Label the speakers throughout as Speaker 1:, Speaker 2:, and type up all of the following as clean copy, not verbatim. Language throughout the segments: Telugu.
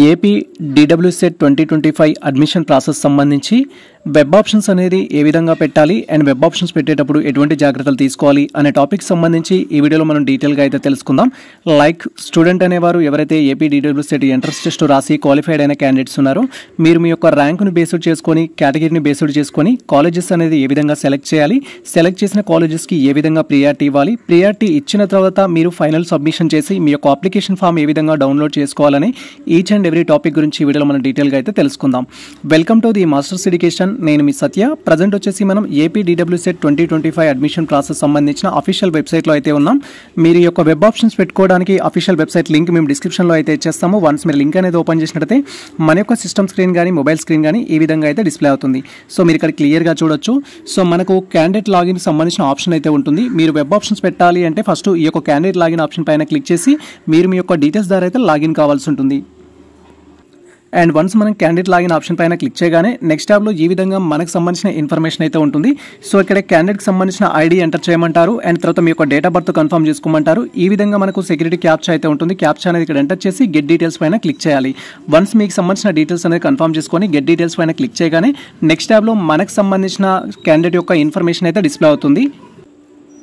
Speaker 1: ఏపీ డీడబ్ల్యూసెట్ 2025 అడ్మిషన్ ప్రాసెస్ సంబంధించి వెబ్ ఆప్షన్స్ అనేది ఏ విధంగా పెట్టాలి అండ్ వెబ్ ఆప్షన్స్ పెట్టేటప్పుడు ఎటువంటి జాగ్రత్తలు తీసుకోవాలి అనే టాపిక్ సంబంధించి ఈ వీడియోలో మనం డీటెయిల్గా అయితే తెలుసుకుందాం. లైక్ స్టూడెంట్ అనేవారు ఎవరైతే ఏపీ డీడబ్ల్యూసెట్ ఎంట్రన్స్ టెస్ట్ రాసి క్వాలిఫైడ్ అయిన క్యాండిడేట్స్ ఉన్నారో మీరు మీ యొక్క ర్యాంకును బేస్డ్ చేసుకొని కేటగిరీని బేస్డ్ చేసుకొని కాలేజెస్ అనేది ఏ విధంగా సెలెక్ట్ చేయాలి, సెలెక్ట్ చేసిన కాలేజెస్కి ఏ విధంగా ప్రియారిటీ ఇవ్వాలి, ప్రియారిటీ ఇచ్చిన తర్వాత మీరు ఫైనల్ సబ్మిషన్ చేసి మీ యొక్క అప్లికేషన్ ఫామ్ ఏ విధంగా డౌన్లోడ్ చేసుకోవాలని ఈచ్ అండ్ ఎవ్రీ టాపిక్ గురించి ఈ వీడియోలో మనం డీటెయిల్గా అయితే తెలుసుకుందాం. Welcome to the masters education. నేను మీ సత్య. ప్రజెంట్ వచ్చేసి మనం ఏపీ డీడబ్ల్యూసెట్ 2025 అడ్మిషన్ ప్రాసెస్ సంబంధించిన అఫీషియల్ వెబ్సైట్లో అయితే ఉన్నాం. మీరు యొక్క వెబ్ ఆప్షన్స్ పెట్టుకోవడానికి అఫీషియల్ వెబ్సైట్ లింక్ మేము డిస్క్రిప్షన్లో అయితే ఇచ్చేస్తాము. వన్స్ మీరు లింక్ అనేది ఓపెన్ చేసినట్టయితే మన యొక్క సిస్టమ్ స్క్రీన్ కానీ మొబైల్ స్క్రీన్ కానీ ఈ విధంగా అయితే డిస్ప్లే అవుతుంది. సో మీరు ఇక్కడ క్లియర్గా చూడొచ్చు. సో మనకు క్యాండిడేట్ లాగిన్ సంబంధించిన ఆప్షన్ అయితే ఉంటుంది. మీరు వెబ్ ఆప్షన్స్ పెట్టాలి అంటే ఫస్ట్ ఈ యొక్క క్యాండిడేట్ లాగిన్ ఆప్షన్ పైన క్లిక్ చేసి మీరు మీ యొక్క డీటెయిల్స్ ద్వారా అయితే లాగిన్ కావాల్సి ఉంటుంది. అండ్ వన్స్ మనం క్యాండిడేట్ లాగిన్ ఆప్షన్ పైన క్లిక్ చేయగానే నెక్స్ట్ ట్యాబ్లో ఈ విధంగా మనకు సంబంధించిన ఇన్ఫర్మేషన్ అయితే ఉంటుంది. సో ఇక్కడ క్యాండిడేట్కి సంబంధించిన ఐడి ఎంటర్ చేయమంటారు అండ్ తర్వాత మీ యొక్క డేట్ ఆఫ్ బర్త్ కన్ఫర్మ్ చేసుకోమంటారు. ఈ విధంగా మనకు సెక్యూరిటీ క్యాప్చా అయితే ఉంటుంది. క్యాప్చా అనేది ఇక్కడ ఎంటర్ చేసి గెట్ డీటెయిల్స్ పైన క్లిక్ చేయాలి. వన్స్ మీకు సంబంధించిన డీటెయిల్స్ అనేది కన్ఫర్మ్ చేసుకొని గెట్ డీటెయిల్స్ పైన క్లిక్ చేయగానే నెక్స్ట్ ట్యాబ్లో మనకు సంబంధించిన క్యాండిడేట్ యొక్క ఇన్ఫర్మేషన్ అయితే డిస్ప్లే అవుతుంది.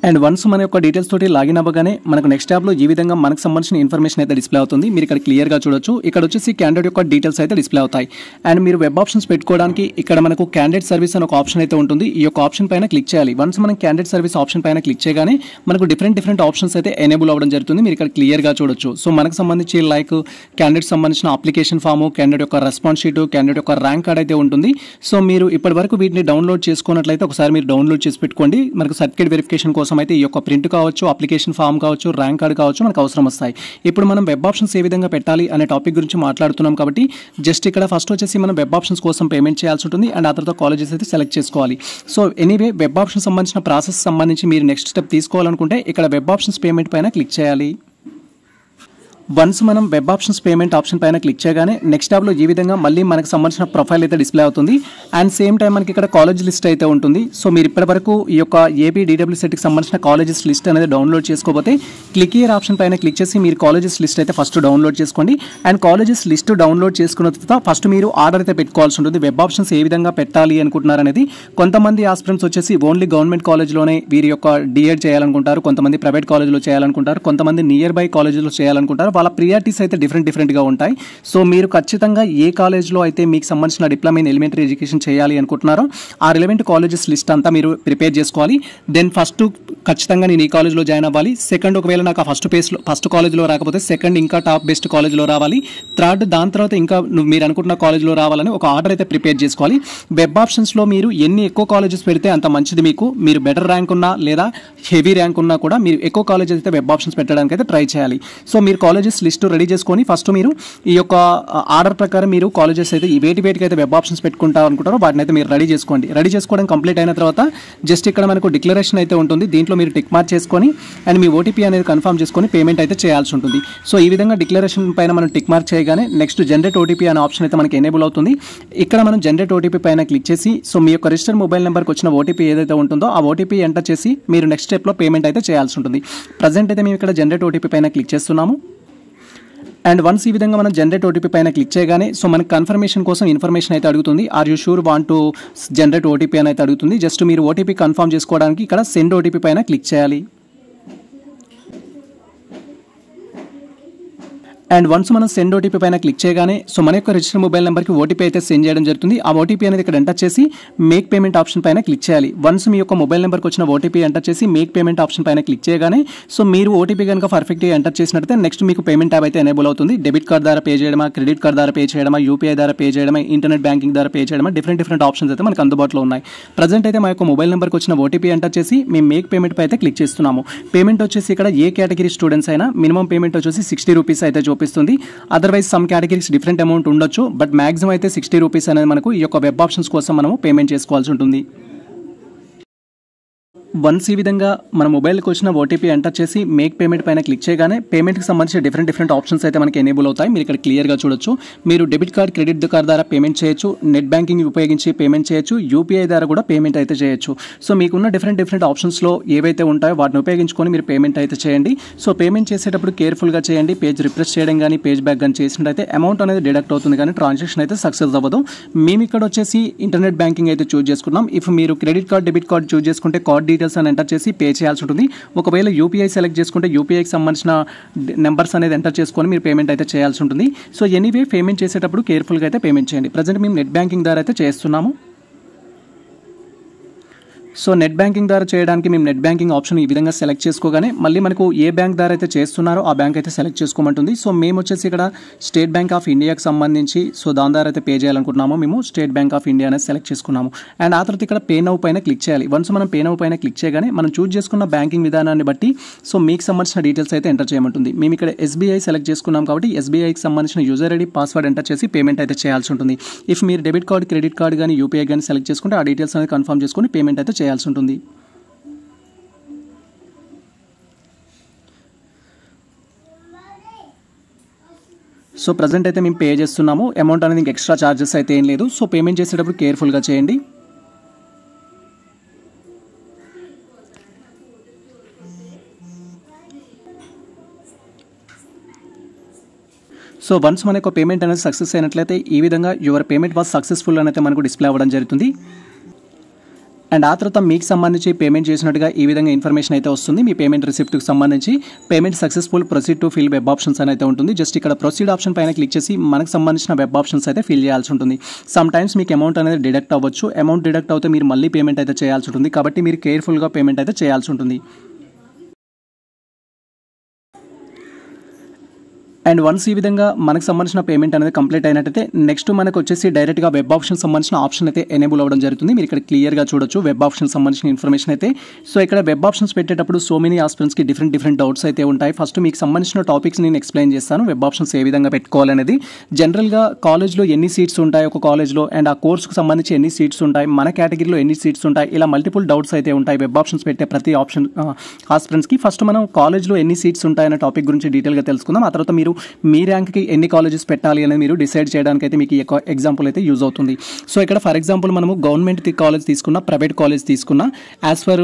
Speaker 1: అండ్ వన్స్ మన యొక్క డీటెయిల్స్ తోటి లాగిన్ అవ్వగానే మనకు నెక్స్ట్ ట్యాబ్లో ఈ విధంగా మనకు సంబంధించిన ఇన్ఫర్మేషన్ అయితే డిస్ప్లే అవుతుంది. మీరు ఇక్కడ క్లియర్గా చూడొచ్చు. ఇక్కడ వచ్చేసి క్యాండిడేట్ యొక్క డీటెయిల్స్ అయితే డిస్ప్లే అవుతాయి. అండ్ మీరు వెబ్ ఆప్షన్స్ పెట్టుకోవడానికి ఇక్కడ మనకు క్యాండిడేట్ సర్వీస్ అని ఒక ఆప్షన్ అయితే ఉంటుంది. ఈ యొక్క ఆప్షన్ పైన క్లిక్ చేయాలి. వన్స్ మనం క్యాండిడేట్ సర్వీస్ ఆప్షన్ పైన క్లిక్ చేయగానే మనకు డిఫరెంట్ ఆప్షన్స్ అయితే ఎనేబుల్ అవ్వడం జరుగుతుంది. మీరు ఇక్కడ క్లియర్గా చూడొచ్చు. సో మనకు సంబంధించి లైక్ క్యాండిడేట్ సంబంధించిన అప్లికేషన్ ఫాము, క్యాండిడేట్ యొక్క రెస్పాన్స్ షీట్, క్యాండిడేట్ యొక్క ర్యాంక్ కార్డ్ అయితే ఉంటుంది. సో మీరు ఇప్పటి వరకు వీటిని డౌన్లోడ్ చేసుకున్నట్లయితే ఒకసారి మీరు డౌన్లోడ్ చేసి పెట్టుకోండి. మనకు సర్టిఫికేట్ వెరిఫికేషన్ కోసం అయితే ఈ యొక్క ప్రింట్ కావచ్చు, అప్లికేషన్ ఫామ్ కావచ్చు, ర్యాంక్ కార్డ్ కావచ్చు మనకు అవసరం వస్తాయి. ఇప్పుడు మనం వెబ్ ఆప్షన్స్ ఏ విధంగా పెట్టాలి అనే టాపిక్ గురించి మాట్లాడుతున్నాం కాబట్టి జస్ట్ ఇక్కడ ఫస్ట్ వచ్చేసి మనం వెబ్ ఆప్షన్స్ కోసం పేమెంట్ చేయాల్సి ఉంటుంది అండ్ ఆ తర్వాత కాలేజెస్ అయితే సెలెక్ట్ చేసుకోవాలి. సో ఎనీవే వెబ్ ఆప్షన్ సంబంధించిన ప్రాసెస్ సంబంధించి మీరు నెక్స్ట్ స్టెప్ తీసుకోవాలనుకుంటే ఇక్కడ వెబ్ ఆప్షన్స్ పేమెంట్ పైన క్లిక్ చేయాలి. వన్స్ మనం వెబ్ ఆప్షన్స్ పేమెంట్ ఆప్షన్ పైన క్లిక్ చేయగానే నెక్స్ట్ ట్యాబ్లో ఈ విధంగా మళ్ళీ మనకు సంబంధించిన ప్రొఫైల్ అయితే డిస్ప్లే అవుతుంది. అండ్ సేమ్ టైం మనకి ఇక్కడ కాలేజ్ లిస్ట్ అయితే ఉంటుంది. సో మీరు ఇప్పటి వరకు ఈ యొక్క ఏపీ డీడబ్ల్యూసెట్కి సంబంధించిన కాలేజెస్ లిస్ట్ అనేది డౌన్లోడ్ చేసుకోకపోతే క్లిక్ హియర్ ఆప్షన్ పైన క్లిక్ చేసి మీరు కాలేజెస్ లిస్ట్ అయితే ఫస్ట్ డౌన్లోడ్ చేసుకోండి. అండ్ కాలేజెస్ లిస్ట్ డౌన్లోడ్ చేసుకున్న తర్వాత ఫస్ట్ మీరు ఆర్డర్ అయితే పెట్టుకోవాల్సి ఉంటుంది. వెబ్ ఆప్షన్స్ ఏ విధంగా పెట్టాలి అనుకుంటున్నారు అనేది. కొంతమంది ఆస్పిరెంట్స్ వచ్చేసి ఓన్లీ గవర్నమెంట్ కాలేజ్లోనే వీరి యొక్క డిఎడ్ చేయాలనుకుంటారు, కొంతమంది ప్రైవేట్ కాలేజ్లో చేయాలనుకుంటారు, కొంతమంది నియర్ బై కాలేజ్లో చేయాలనుకుంటారు. వాళ్ళ ప్రియారిటీస్ అయితే డిఫరెంట్గా ఉంటాయి. సో మీరు ఖచ్చితంగా ఏ కాలేజ్లో అయితే మీకు సంబంధించిన డిప్లొమా ఇన్ ఎలిమెంటరీ ఎడ్యుకేషన్ చేయాలి అనుకుంటున్నారో ఆ రిలవెంట్ కాలేజెస్ లిస్ట్ అంతా మీరు ప్రిపేర్ చేసుకోవాలి. దెన్ ఫస్ట్ ఖచ్చితంగా నేను ఈ కాలేజ్లో జాయిన్ అవ్వాలి. సెకండ్ ఒకవేళ నాకు ఆ ఫస్ట్ కాలేజ్లో రాకపోతే సెకండ్ ఇంకా టాప్ బెస్ట్ కాలేజ్లో రావాలి. థర్డ్ దాని తర్వాత ఇంకా మీరు అనుకుంటున్న కాలేజ్లో రావాలని ఒక ఆర్డర్ అయితే ప్రిపేర్ చేసుకోవాలి. వెబ్ ఆప్షన్స్లో మీరు ఎన్ని ఎక్కువ కాలేజెస్ పెడితే అంత మంచిది. మీరు బెటర్ ర్యాంక్ ఉన్నా లేదా హెవీ ర్యాంక్ ఉన్నా కూడా మీరు ఎక్కువ కాలేజెస్ అయితే వెబ్ ఆప్షన్స్ పెట్టడానికి అయితే ట్రై చేయాలి. సో మీరు కాలేజెస్ లిస్ట్ రెడీ చేసుకొని ఫస్ట్ మీరు ఈ యొక్క ఆర్డర్ ప్రకారం మీరు కాలేజెస్ అయితే వేటికి అయితే వెబ్ ఆప్షన్స్ పెట్టుకుంటారు అనుకుంటారో వాటిని అయితే మీరు రెడీ చేసుకోండి. రెడీ చేసుకోవడం కంప్లీట్ అయిన తర్వాత జస్ట్ ఇక్కడ మనకు డిక్లరేషన్ అయితే ఉంటుంది. దీంట్లో మీరు టిక్ మార్క్ చేసుకొని అండ్ మీ ఓటీపీ అనేది కన్ఫర్మ్ చేసుకొని పేమెంట్ అయితే చేయాల్సి ఉంటుంది. సో ఈ విధంగా డిక్లరేషన్ పైన మనం టిక్ మార్క్ చేయగానే నెక్స్ట్ జనరేట్ ఓటీపీ అనే ఆప్షన్ అయితే మనకి ఎనేబుల్ అవుతుంది. ఇక్కడ మనం జనరేట్ ఓటీపీ పైన క్లిక్ చేసి సో మీ యొక్క రిజిస్టర్ మొబైల్ నెంబర్కి వచ్చిన ఓటీపీ ఏదైతే ఉంటుందో ఆ ఓటీపీ ఎంటర్ చేసి మీరు నెక్స్ట్ స్టెప్లో పేమెంట్ అయితే చేయాల్సి ఉంటుంది. ప్రజెంట్ అయితే మేము ఇక్కడ జనరేట్ ఓటీపీ పైన క్లిక్ చేస్తున్నాము. అండ్ వన్స్ ఈ విధంగా మనం జనరేట్ ఓటీపీ పైన క్లిక్ చేయగానే సో మనకు కన్ఫర్మేషన్ కోసం ఇన్ఫర్మేషన్ అయితే అడుగుతుంది. Are you sure want to generate OTP అని అయితే అడుగుతుంది. జస్ట్ మీరు ఓటీపీ కన్ఫర్మ్ చేసుకోవడానికి ఇక్కడ సెండ్ ఓటీపీ పైన క్లిక్ చేయాలి. అండ్ వన్స్ మనం సెండ్ ఓటీపీ పైన క్లిక్ చేయగానే సో మన యొక్క రిజిస్టర్ మొబైల్ నెంబర్కి ఓటీపీ అయితే సెండ్ చేయడం జరుగుతుంది. ఆ ఓటీపీ అనేది ఇక్కడ ఎంటర్ చేసి మేక్ పేమెంట్ ఆప్షన్ పైన క్లిక్ చేయాలి. వన్స్ మీ యొక్క మొబైల్ నెంబర్కి వచ్చిన ఓటీపీ ఎంటర్ చేసి మేక్ పేమెంట్ ఆప్షన్ పైన క్లిక్ చేయగానే సో మీరు ఓటీపీ కనుక పర్ఫెక్ట్గా ఎంటర్ చేసినట్లయితే నెక్స్ట్ మీకు పేమెంట్ ట్యాబ్ అయితే ఎనేబుల్ అవుతుంది. డెబిట్ కార్డ్ ద్వారా పే చేయడమా, క్రెడిట్ కార్డ్ ద్వారా పే చేయడమా, యూపీఐ ద్వారా పే చేయడమా, ఇంటర్నెట్ బ్యాంకింగ్ ద్వారా పే చేయడమా, డిఫరెంట్ ఆప్షన్స్ అయితే మనకు అందుబాటులో ఉన్నాయి. ప్రజెంట్ అయితే మా యొక్క మొబైల్ నెంబర్కి వచ్చిన ఓటీపీ ఎంటర్ చేసి మేము మేక్ పేమెంట్ పై అయితే క్లిక్ చేస్తున్నాము. పేమెంట్ వచ్చేసి ఇక్కడ ఏ కేటగిరీ స్టూడెంట్స్ అయినా మినిమం పేమెంట్ వచ్చేసి 60 రూపీస్ అయితే చూపిస్తుంది. Otherwise some categories different amount ఉండొచ్చు. బట్ మాక్సిమం అయితే 60 రూపీస్ అనేది మనకు ఈ యొక్క వెబ్ ఆప్షన్స్ కోసం మనము పేమెంట్ చేసుకోవాల్సి ఉంటుంది. వన్స్ ఈ విధంగా మన మొబైల్కి వచ్చిన ఓటీపీ ఎంటర్ చేసి మేక్ పేమెంట్ పైన క్లిక్ చేయగానే పేమెంట్కి సంబంధించి డిఫరెంట్ ఆప్షన్స్ అయితే మనకి ఎనేబుల్ అవుతాయి. మీరు ఇక్కడ క్లియర్గా చూడొచ్చు. మీరు డెబిట్ కార్డ్, క్రెడిట్ కార్డ్ ద్వారా పేమెంట్ చేయొచ్చు, నెట్ బ్యాంకింగ్ ఉపయోగించి పేమెంట్ చేయొచ్చు, యూపీఐ ద్వారా కూడా పేమెంట్ అయితే చేయొచ్చు. సో మీకున్న డిఫరెంట్ ఆప్షన్స్లో ఏవైతే ఉంటాయో వాటిని ఉపయోగించుకొని మీరు పేమెంట్ అయితే చేయండి. సో పేమెంట్ చేసేటప్పుడు కేర్ఫుల్గా చేయండి. పేజ్ రిఫ్రెష్ చేయడం కానీ పేజ్ బ్యాక్ కానీ చేసినట్టయితే అమౌంట్ అనేది డిడక్ట్ అవుతుంది కానీ ట్రాన్సాక్షన్ అయితే సక్సెస్ అవ్వదు. మేము ఇక్కడ వచ్చేసి ఇంటర్నెట్ బ్యాంకింగ్ అయితే చూస్ చేసుకున్నాం. ఇఫ్ మీరు క్రెడిట్ కార్డ్, డెబిట్ కార్డ్ చూస్ చేసుకుంటే కార్డ్ డీటెయిల్స్ అని ఎంటర్ చేసి పే చేయాల్సి ఉంటుంది. ఒకవేళ యూపీఐ సెలెక్ట్ చేసుకుంటే యూపీఐకి సంబంధించిన నెంబర్స్ అనేది ఎంటర్ చేసుకొని మీరు పేమెంట్ అయితే చేయాల్సి ఉంటుంది. సో ఎనీవే పేమెంట్ చేసేటప్పుడు కేర్ఫుల్గా అయితే పేమెంట్ చేయండి. ప్రజెంట్ మేము నెట్ బ్యాంకింగ్ ద్వారా అయితే చేస్తున్నాము. సో నెట్ బ్యాంకింగ్ ద్వారా చేయడానికి మేము నెట్ బ్యాంకింగ్ ఆప్షన్ ఈ విధంగా సెలెక్ట్ చేసుకోగానే మళ్ళీ మనకు ఏ బ్యాంక్ ద్వారా అయితే చేస్తున్నారో ఆ బ్యాంక్ అయితే సెలెక్ట్ చేసుకోమంటుంది. సో మేము వచ్చేసి ఇక్కడ స్టేట్ బ్యాంక్ ఆఫ్ ఇండియాకి సంబంధించి సో దాని ద్వారా అయితే పే చేయాలనుకుంటున్నాము. మేము స్టేట్ బ్యాంక్ ఆఫ్ ఇండియా అనేది సెలెక్ట్ చేసుకున్నాము. అండ్ ఆ తర్వాత ఇక్కడ పే నౌ పైన క్లిక్ చేయాలి. వన్స్ మనం పే నౌ పైన క్లిక్ చేయగానే మనం చూస్ చేసుకున్న బ్యాంకింగ్ విధానాన్ని బట్టి సో మీకు సంబంధించిన డీటెయిల్స్ అయితే ఎంటర్ చేయమంటుంది. మేము ఇక్కడ ఎస్బీఐ సెలెక్ట్ చేసుకున్నాం కాబట్టి ఎస్బీఐకి సంబంధించిన యూజర్ ఐడి, పాస్వర్డ్ ఎంటర్ చేసి పేమెంట్ అయితే చేయాల్సి ఉంటుంది. ఇఫ్ మీరు డెబిట్ కార్డ్, క్రెడిట్ కార్డ్ కానీ యూపీఐ కానీ సెలెక్ట్ చేసుకుంటే ఆ డీటెయిల్స్ అనేది కన్ఫర్మ్ చేసుకొని పేమెంట్ అయితే చేయాల్సి ఉంటుంది. సో ప్రజెంట్ అయితే మేము పే చేస్తున్నాము. అమౌంట్ అనేది ఇంకా ఎక్స్ట్రా ఛార్జెస్ అయితే ఏం లేదు. సో పేమెంట్ చేసేటప్పుడు కేర్ఫుల్గా చేయండి. సో వన్స్ మనకు పేమెంట్ అనేది సక్సెస్ అయినట్లయితే ఈ విధంగా యువర్ పేమెంట్ వాజ్ సక్సెస్ఫుల్ అని అయితే మనకు డిస్ప్లే అవ్వడం జరుగుతుంది. అండ్ ఆ తర్వాత మీకు సంబంధించి పేమెంట్ చేసినట్టుగా ఈ విధంగా ఇన్ఫర్మేషన్ అయితే వస్తుంది. మీ పేమెంట్ రిసిప్ట్కి సంబంధించి payment successful, proceed to fill web options అని అయితే ఉంటుంది. జస్ట్ ఇక్కడ ప్రొసీడ్ ఆప్షన్ పైన క్లిక్ చేసి మనకు సంబంధించిన వెబ్ ఆప్షన్స్ అయితే ఫిల్ చేయాల్సి ఉంటుంది. సమ్ టైమ్స్ మీకు అమౌంట్ అనేది డిడక్ట్ అవ్వచ్చు. అమౌంట్ డిడక్ట్ అవుతే మీరు మళ్ళీ పేమెంట్ అయితే చేయాల్సి ఉంటుంది. కాబట్టి మీరు కేర్ఫుల్గా పేమెంట్ అయితే చేయాల్సి ఉంటుంది. అండ్ వన్స్ ఈ విధంగా మనకు సంబంధించిన పేమెంట్ అనేది కంప్లీట్ అయినట్టయితే నెక్స్ట్ మనకు వచ్చేసి డైరెక్ట్గా వెబ్ ఆప్షన్ సంబంధించిన ఆప్షన్ అయితే ఎనేబుల్ అవ్వడం జరుగుతుంది. మీరు ఇక్కడ క్లియర్గా చూడొచ్చు వెబ్ ఆప్షన్ సంబంధించిన ఇన్ఫర్మేషన్ అయితే. సో ఇక్కడ వెబ్ ఆప్షన్స్ పెట్టేటప్పుడు సో మెనీ ఆస్పిరెంట్స్కి డిఫరెంట్ డౌట్స్ అయితే ఉంటాయి. ఫస్ట్ మీకు సంబంధించిన టాపిక్స్ నేను ఎక్స్ప్లెయిన్ చేస్తాను. వెబ్ ఆప్షన్స్ ఏ విధంగా పెట్టుకోవాలనేది. జనరల్గా కాలేజ్లో ఎన్ని సీట్స్ ఉంటాయి ఒక కాలేజ్లో, అండ్ ఆ కోర్సుకు సంబంధించి ఎన్ని సీట్స్ ఉంటాయి, మన కేటగిరీలో ఎన్ని సీట్స్ ఉంటాయి, ఇలా మల్టిపుల్ డౌట్స్ అయితే ఉంటాయి వెబ్ ఆప్షన్స్ పెట్టే ప్రతి ఆప్షన్ ఆస్పిరెంట్స్కి. ఫస్ట్ మనం కాలేజ్లో ఎన్ని సీట్స్ ఉంటాయనే టాపిక్ గురించి డీటెయిల్గా తెలుసుకుందాం. ఆ తర్వాత మీరు మీ ర్యాంక్కి ఎన్ని కాలేజెస్ పెట్టాలి అనేది మీరు డిసైడ్ చేయడానికి అయితే మీకు ఎగ్జాంపుల్ అయితే యూజ్ అవుతుంది. సో ఇక్కడ ఫర్ ఎగ్జాంపుల్ మనము గవర్నమెంట్ కాలేజ్ తీసుకున్న, ప్రైవేట్ కాలేజ్ తీసుకున్న, యాజ్ ఫర్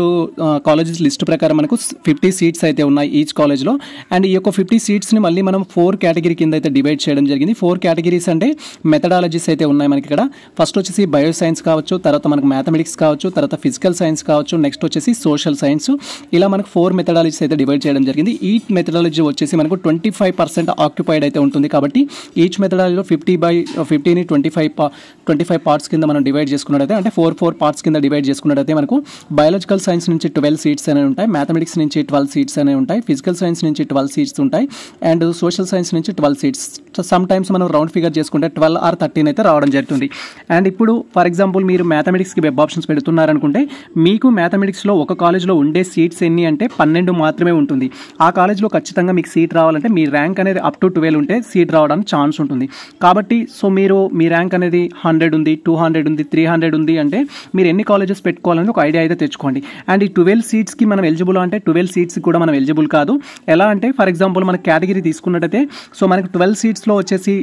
Speaker 1: కాలేజెస్ లిస్ట్ ప్రకారం మనకు 50 సీట్స్ అయితే ఉన్నాయి ఈచ్ కాలేజ్లో. అండ్ ఈ యొక్క 50 సీట్స్ని మళ్ళీ మనం 4 కేటగిరీ కింద అయితే డివైడ్ చేయడం జరిగింది. 4 కేటగిరీస్ అంటే మెథడాలజీస్ అయితే ఉన్నాయి మనకి ఇక్కడ. ఫస్ట్ వచ్చేసి బయో సైన్స్ కావచ్చు, తర్వాత మనకు మ్యాథమెటిక్స్ కావచ్చు, తర్వాత ఫిజికల్ సైన్స్ కావచ్చు, నెక్స్ట్ వచ్చేసి సోషల్ సైన్స్. ఇలా మనకు 4 మెథడాలజీస్ అయితే డివైడ్ చేయడం జరిగింది. ఈ మెథడాలజీ వచ్చేసి మనకు 25% ఆక్యుపైడ్ అయితే ఉంటుంది. కాబట్టి ఈచ్ మెథడాలజీలో 50/50ని 25 పార్ట్స్ కింద మనం డివైడ్ చేసుకున్నట్టయితే, అంటే 4 పార్ట్స్ కింద డివైడ్ చేసుకున్నట్టయితే మనకు బయాలజికల్ సైన్స్ నుంచి 12 సీట్స్ అనేవి ఉంటాయి, మ్యాథమెటిక్స్ నుంచి 12 సీట్స్ అనేవి ఉంటాయి, ఫిజికల్ సైన్స్ నుంచి 12 సీట్స్ ఉంటాయి, అండ్ సోషల్ సైన్స్ నుంచి 12 సీట్స్. సమ్ టైమ్స్ మనం రౌండ్ ఫిగర్ చేసుకుంటే 12 or 13 అయితే రావడం జరుగుతుంది. అండ్ ఇప్పుడు ఫర్ ఎగ్జాంపుల్ మీరు మ్యాథమెటిక్స్కి వెబ్ ఆప్షన్స్ పెడుతున్నారనుకుంటే మీకు మ్యాథమెటిక్స్లో ఒక కాలేజ్లో ఉండే సీట్స్ ఎన్ని అంటే 12 మాత్రమే ఉంటుంది. ఆ కాలేజ్లో ఖచ్చితంగా మీకు సీట్ రావాలంటే మీ ర్యాంక్ అనేది అప్ టు 12 ఉంటే సీట్ రావడానికి ఛాన్స్ ఉంటుంది. కాబట్టి సో మీరు మీ ర్యాంక్ అనేది 100 ఉంది, 200 ఉంది, 300 ఉంది అంటే మీరు ఎన్ని కాలేజెస్ పెట్టుకోవాలని ఒక ఐడియా అయితే తెచ్చుకోండి. అండ్ ఈ 12 సీట్స్కి మనం ఎలిజిబుల్ అంటే 12 సీట్స్కి కూడా మనం ఎలిజిబుల్ కాదు. ఎలా అంటే ఫర్ ఎగ్జాంపుల్ మన కేటగిరీ తీసుకున్నట్టయితే సో మనకు 12 సీట్స్లో వచ్చేసి